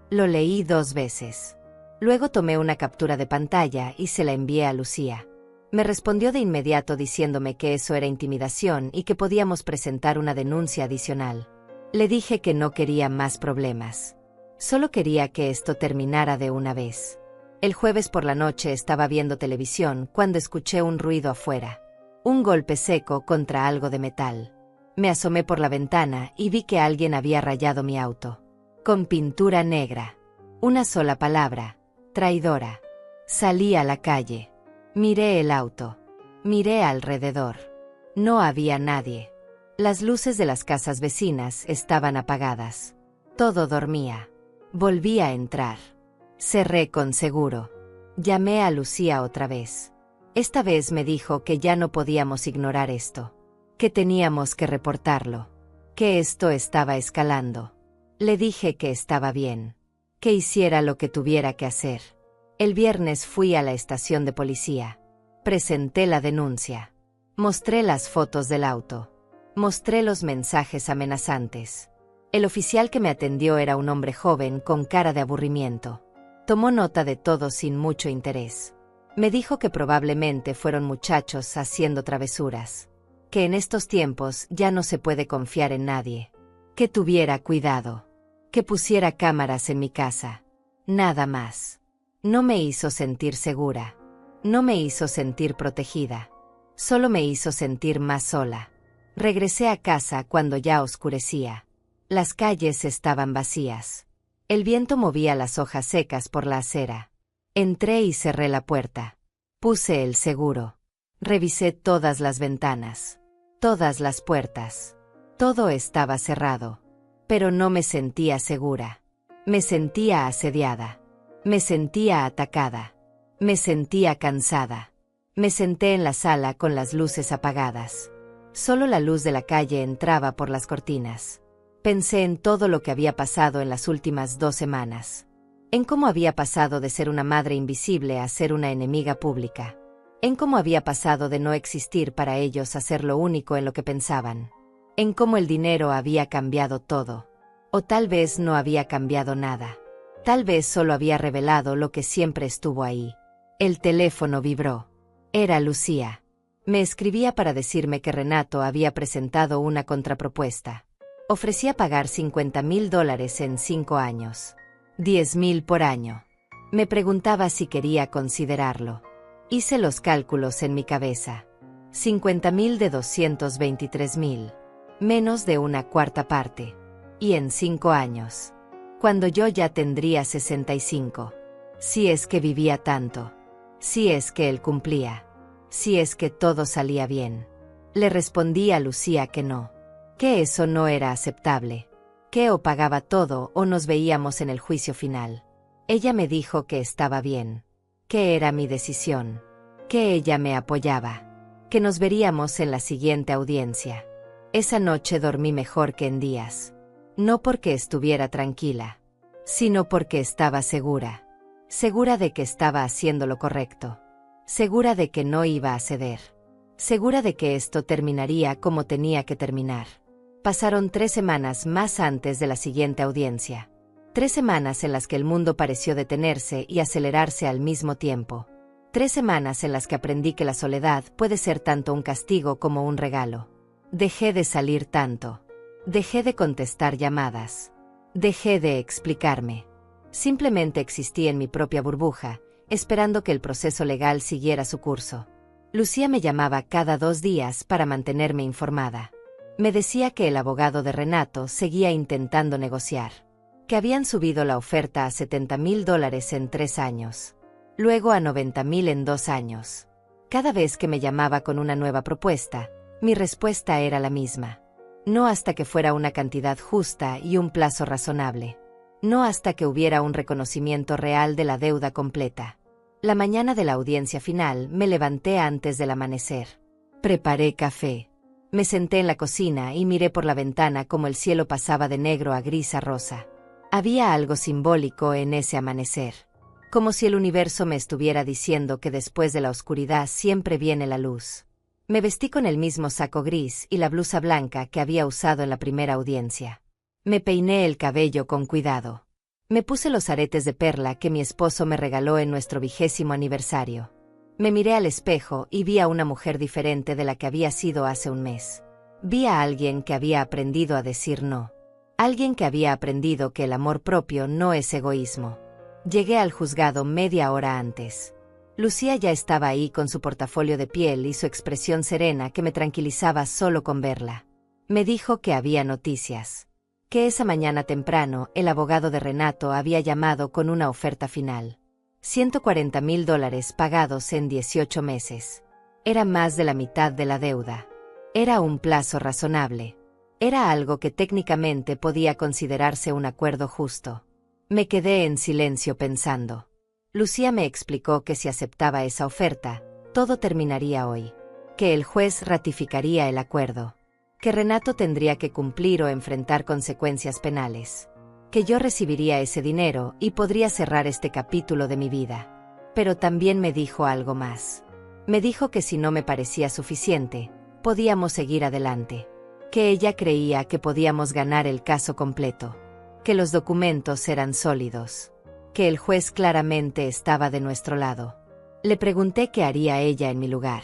Lo leí 2 veces. Luego tomé una captura de pantalla y se la envié a Lucía. Me respondió de inmediato diciéndome que eso era intimidación y que podíamos presentar una denuncia adicional. Le dije que no quería más problemas. Solo quería que esto terminara de una vez. El jueves por la noche estaba viendo televisión cuando escuché un ruido afuera. Un golpe seco contra algo de metal. Me asomé por la ventana y vi que alguien había rayado mi auto. Con pintura negra. Una sola palabra. Traidora. Salí a la calle. Miré el auto. Miré alrededor. No había nadie. Las luces de las casas vecinas estaban apagadas. Todo dormía. Volví a entrar. Cerré con seguro. Llamé a Lucía otra vez. Esta vez me dijo que ya no podíamos ignorar esto. Que teníamos que reportarlo. Que esto estaba escalando. Le dije que estaba bien. Que hiciera lo que tuviera que hacer. El viernes fui a la estación de policía. Presenté la denuncia. Mostré las fotos del auto. Mostré los mensajes amenazantes. El oficial que me atendió era un hombre joven con cara de aburrimiento. Tomó nota de todo sin mucho interés. Me dijo que probablemente fueron muchachos haciendo travesuras. Que en estos tiempos ya no se puede confiar en nadie. Que tuviera cuidado. Que pusiera cámaras en mi casa. Nada más. No me hizo sentir segura. No me hizo sentir protegida. Solo me hizo sentir más sola. Regresé a casa cuando ya oscurecía. Las calles estaban vacías. El viento movía las hojas secas por la acera. Entré y cerré la puerta. Puse el seguro. Revisé todas las ventanas. Todas las puertas. Todo estaba cerrado. Pero no me sentía segura. Me sentía asediada. Me sentía atacada. Me sentía cansada. Me senté en la sala con las luces apagadas. Solo la luz de la calle entraba por las cortinas. Pensé en todo lo que había pasado en las últimas 2 semanas. En cómo había pasado de ser una madre invisible a ser una enemiga pública. En cómo había pasado de no existir para ellos a ser lo único en lo que pensaban. En cómo el dinero había cambiado todo. O tal vez no había cambiado nada. Tal vez solo había revelado lo que siempre estuvo ahí. El teléfono vibró. Era Lucía. Me escribía para decirme que Renato había presentado una contrapropuesta. Ofrecía pagar $50,000 en 5 años. 10,000 por año. Me preguntaba si quería considerarlo. Hice los cálculos en mi cabeza. 50,000 de 223,000. Menos de una cuarta parte. Y en 5 años. Cuando yo ya tendría 65. Si es que vivía tanto. Si es que él cumplía. Si es que todo salía bien. Le respondí a Lucía que no. Que eso no era aceptable. Que o pagaba todo o nos veíamos en el juicio final. Ella me dijo que estaba bien. Que era mi decisión. Que ella me apoyaba. Que nos veríamos en la siguiente audiencia. Esa noche dormí mejor que en días. No porque estuviera tranquila, sino porque estaba segura. Segura de que estaba haciendo lo correcto. Segura de que no iba a ceder. Segura de que esto terminaría como tenía que terminar. Pasaron 3 semanas más antes de la siguiente audiencia. 3 semanas en las que el mundo pareció detenerse y acelerarse al mismo tiempo. 3 semanas en las que aprendí que la soledad puede ser tanto un castigo como un regalo. Dejé de salir tanto. Dejé de contestar llamadas. Dejé de explicarme. Simplemente existí en mi propia burbuja, esperando que el proceso legal siguiera su curso. Lucía me llamaba cada 2 días para mantenerme informada. Me decía que el abogado de Renato seguía intentando negociar. Que habían subido la oferta a $70,000 en 3 años. Luego a $90,000 en 2 años. Cada vez que me llamaba con una nueva propuesta, mi respuesta era la misma. No hasta que fuera una cantidad justa y un plazo razonable. No hasta que hubiera un reconocimiento real de la deuda completa. La mañana de la audiencia final me levanté antes del amanecer. Preparé café. Me senté en la cocina y miré por la ventana como el cielo pasaba de negro a gris a rosa. Había algo simbólico en ese amanecer. Como si el universo me estuviera diciendo que después de la oscuridad siempre viene la luz. Me vestí con el mismo saco gris y la blusa blanca que había usado en la primera audiencia. Me peiné el cabello con cuidado. Me puse los aretes de perla que mi esposo me regaló en nuestro 20º aniversario. Me miré al espejo y vi a una mujer diferente de la que había sido hace un mes. Vi a alguien que había aprendido a decir no. Alguien que había aprendido que el amor propio no es egoísmo. Llegué al juzgado media hora antes. Lucía ya estaba ahí con su portafolio de piel y su expresión serena que me tranquilizaba solo con verla. Me dijo que había noticias. Que esa mañana temprano el abogado de Renato había llamado con una oferta final. $140,000 pagados en 18 meses. Era más de la mitad de la deuda. Era un plazo razonable. Era algo que técnicamente podía considerarse un acuerdo justo. Me quedé en silencio pensando. Lucía me explicó que si aceptaba esa oferta, todo terminaría hoy. Que el juez ratificaría el acuerdo. Que Renato tendría que cumplir o enfrentar consecuencias penales. Que yo recibiría ese dinero y podría cerrar este capítulo de mi vida. Pero también me dijo algo más. Me dijo que si no me parecía suficiente, podíamos seguir adelante. Que ella creía que podíamos ganar el caso completo. Que los documentos eran sólidos. Que el juez claramente estaba de nuestro lado. Le pregunté qué haría ella en mi lugar.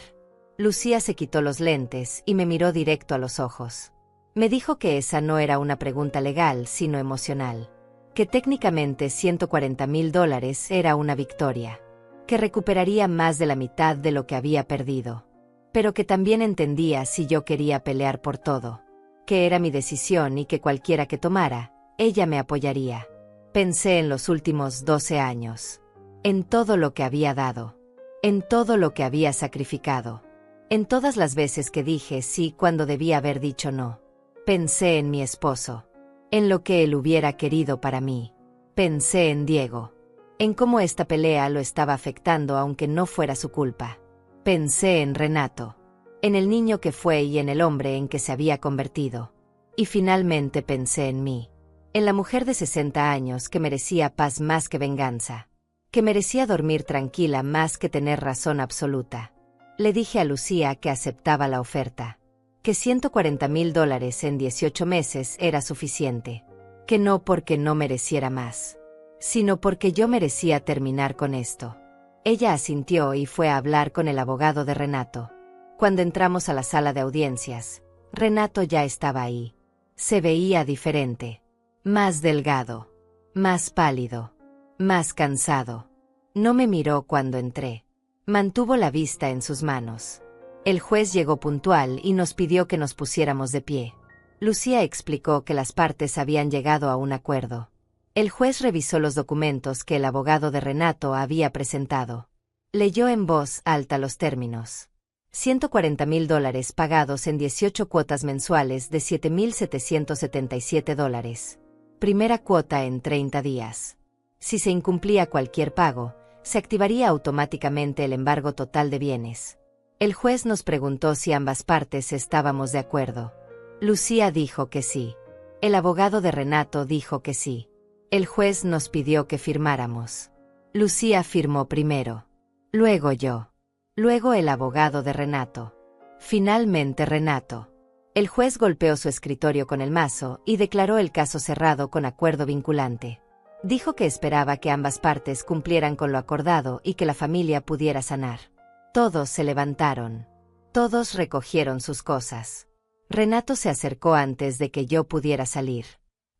Lucía se quitó los lentes y me miró directo a los ojos. Me dijo que esa no era una pregunta legal, sino emocional. Que técnicamente $140,000 era una victoria. Que recuperaría más de la mitad de lo que había perdido. Pero que también entendía si yo quería pelear por todo. Que era mi decisión y que cualquiera que tomara, ella me apoyaría. Pensé en los últimos 12 años. En todo lo que había dado. En todo lo que había sacrificado. En todas las veces que dije sí cuando debía haber dicho no. Pensé en mi esposo. En lo que él hubiera querido para mí. Pensé en Diego. En cómo esta pelea lo estaba afectando aunque no fuera su culpa. Pensé en Renato. En el niño que fue y en el hombre en que se había convertido. Y finalmente pensé en mí. En la mujer de 60 años que merecía paz más que venganza. Que merecía dormir tranquila más que tener razón absoluta. Le dije a Lucía que aceptaba la oferta. Que $140,000 en 18 meses era suficiente. Que no porque no mereciera más. Sino porque yo merecía terminar con esto. Ella asintió y fue a hablar con el abogado de Renato. Cuando entramos a la sala de audiencias, Renato ya estaba ahí. Se veía diferente. Más delgado. Más pálido. Más cansado. No me miró cuando entré. Mantuvo la vista en sus manos. El juez llegó puntual y nos pidió que nos pusiéramos de pie. Lucía explicó que las partes habían llegado a un acuerdo. El juez revisó los documentos que el abogado de Renato había presentado. Leyó en voz alta los términos. $140,000 pagados en 18 cuotas mensuales de $7,777. Primera cuota en 30 días. Si se incumplía cualquier pago, se activaría automáticamente el embargo total de bienes. El juez nos preguntó si ambas partes estábamos de acuerdo. Lucía dijo que sí. El abogado de Renato dijo que sí. El juez nos pidió que firmáramos. Lucía firmó primero. Luego yo. Luego el abogado de Renato. Finalmente Renato. El juez golpeó su escritorio con el mazo y declaró el caso cerrado con acuerdo vinculante. Dijo que esperaba que ambas partes cumplieran con lo acordado y que la familia pudiera sanar. Todos se levantaron. Todos recogieron sus cosas. Renato se acercó antes de que yo pudiera salir.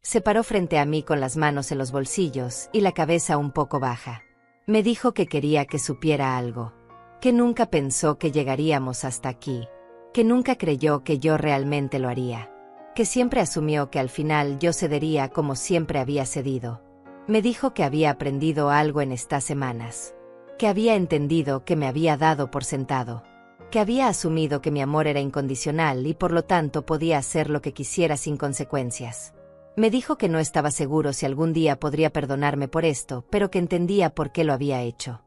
Se paró frente a mí con las manos en los bolsillos y la cabeza un poco baja. Me dijo que quería que supiera algo. Que nunca pensó que llegaríamos hasta aquí. Que nunca creyó que yo realmente lo haría. Que siempre asumió que al final yo cedería como siempre había cedido. Me dijo que había aprendido algo en estas semanas. Que había entendido que me había dado por sentado. Que había asumido que mi amor era incondicional y por lo tanto podía hacer lo que quisiera sin consecuencias. Me dijo que no estaba seguro si algún día podría perdonarme por esto, pero que entendía por qué lo había hecho.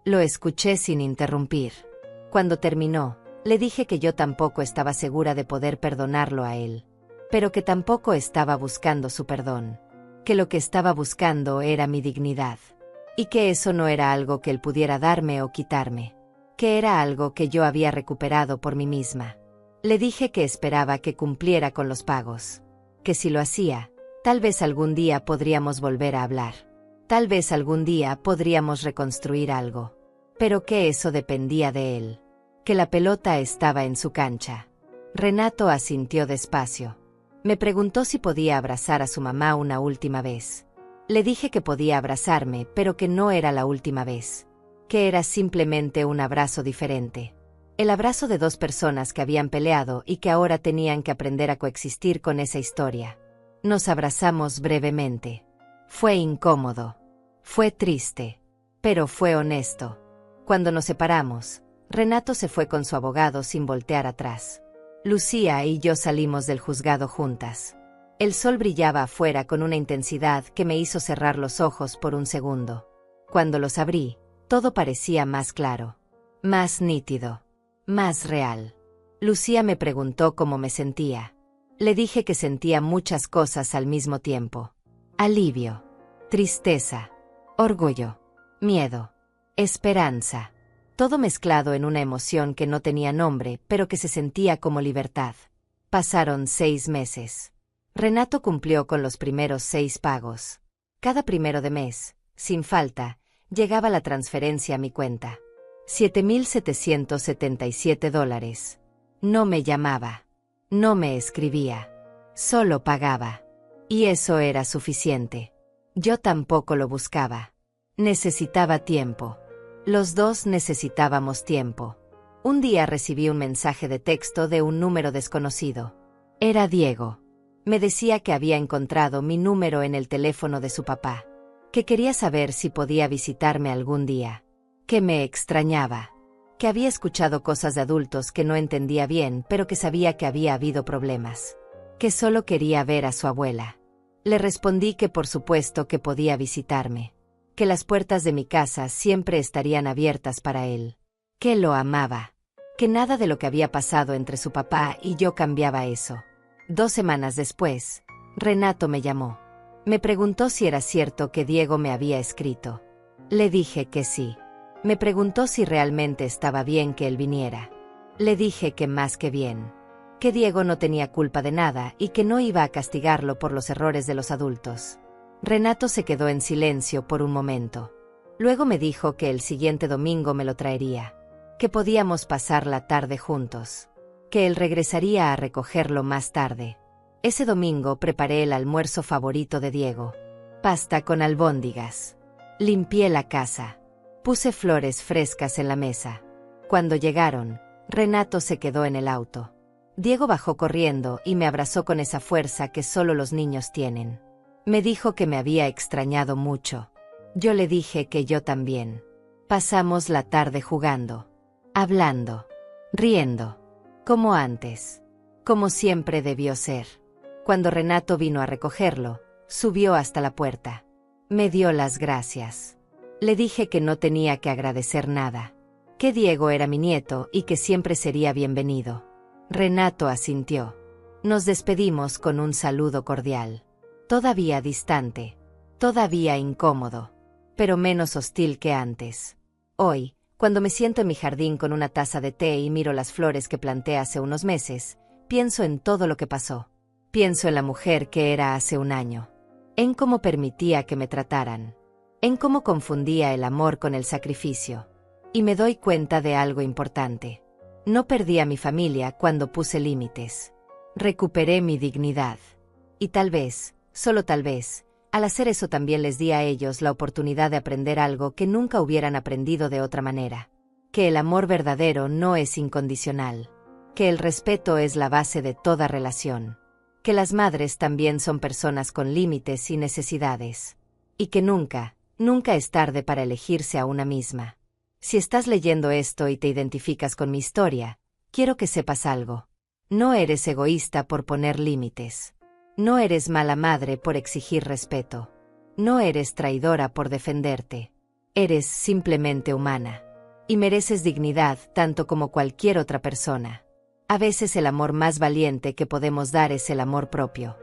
Lo escuché sin interrumpir. Cuando terminó, le dije que yo tampoco estaba segura de poder perdonarlo a él. Pero que tampoco estaba buscando su perdón. Que lo que estaba buscando era mi dignidad. Y que eso no era algo que él pudiera darme o quitarme. Que era algo que yo había recuperado por mí misma. Le dije que esperaba que cumpliera con los pagos. Que si lo hacía, tal vez algún día podríamos volver a hablar. Tal vez algún día podríamos reconstruir algo. Pero que eso dependía de él. Que la pelota estaba en su cancha. Renato asintió despacio. Me preguntó si podía abrazar a su mamá una última vez. Le dije que podía abrazarme, pero que no era la última vez. Que era simplemente un abrazo diferente. El abrazo de dos personas que habían peleado y que ahora tenían que aprender a coexistir con esa historia. Nos abrazamos brevemente. Fue incómodo. Fue triste. Pero fue honesto. Cuando nos separamos, Renato se fue con su abogado sin voltear atrás. Lucía y yo salimos del juzgado juntas. El sol brillaba afuera con una intensidad que me hizo cerrar los ojos por un segundo. Cuando los abrí, todo parecía más claro, más nítido, más real. Lucía me preguntó cómo me sentía. Le dije que sentía muchas cosas al mismo tiempo. Alivio, tristeza, orgullo, miedo, esperanza. Todo mezclado en una emoción que no tenía nombre, pero que se sentía como libertad. Pasaron 6 meses. Renato cumplió con los primeros 6 pagos. Cada primero de mes, sin falta, llegaba la transferencia a mi cuenta. $7,777. No me llamaba. No me escribía. Solo pagaba. Y eso era suficiente. Yo tampoco lo buscaba. Necesitaba tiempo. Los dos necesitábamos tiempo. Un día recibí un mensaje de texto de un número desconocido. Era Diego. Me decía que había encontrado mi número en el teléfono de su papá. Que quería saber si podía visitarme algún día. Que me extrañaba. Que había escuchado cosas de adultos que no entendía bien, pero que sabía que había habido problemas. Que solo quería ver a su abuela. Le respondí que por supuesto que podía visitarme. Que las puertas de mi casa siempre estarían abiertas para él. Que lo amaba. Que nada de lo que había pasado entre su papá y yo cambiaba eso. 2 semanas después, Renato me llamó. Me preguntó si era cierto que Diego me había escrito. Le dije que sí. Me preguntó si realmente estaba bien que él viniera. Le dije que más que bien. Que Diego no tenía culpa de nada y que no iba a castigarlo por los errores de los adultos. Renato se quedó en silencio por un momento. Luego me dijo que el siguiente domingo me lo traería, que podíamos pasar la tarde juntos, que él regresaría a recogerlo más tarde. Ese domingo preparé el almuerzo favorito de Diego: pasta con albóndigas. Limpié la casa. Puse flores frescas en la mesa. Cuando llegaron, Renato se quedó en el auto. Diego bajó corriendo y me abrazó con esa fuerza que solo los niños tienen. Me dijo que me había extrañado mucho. Yo le dije que yo también. Pasamos la tarde jugando, hablando, riendo, como antes, como siempre debió ser. Cuando Renato vino a recogerlo, subió hasta la puerta. Me dio las gracias. Le dije que no tenía que agradecer nada, que Diego era mi nieto y que siempre sería bienvenido. Renato asintió. Nos despedimos con un saludo cordial, todavía distante, todavía incómodo, pero menos hostil que antes. Hoy, cuando me siento en mi jardín con una taza de té y miro las flores que planté hace unos meses, pienso en todo lo que pasó. Pienso en la mujer que era hace un año, en cómo permitía que me trataran, en cómo confundía el amor con el sacrificio. Y me doy cuenta de algo importante. No perdí a mi familia cuando puse límites. Recuperé mi dignidad. Y tal vez, solo tal vez, al hacer eso también les di a ellos la oportunidad de aprender algo que nunca hubieran aprendido de otra manera. Que el amor verdadero no es incondicional. Que el respeto es la base de toda relación. Que las madres también son personas con límites y necesidades. Y que nunca, nunca es tarde para elegirse a una misma. Si estás leyendo esto y te identificas con mi historia, quiero que sepas algo. No eres egoísta por poner límites. No eres mala madre por exigir respeto. No eres traidora por defenderte. Eres simplemente humana. Y mereces dignidad tanto como cualquier otra persona. A veces el amor más valiente que podemos dar es el amor propio.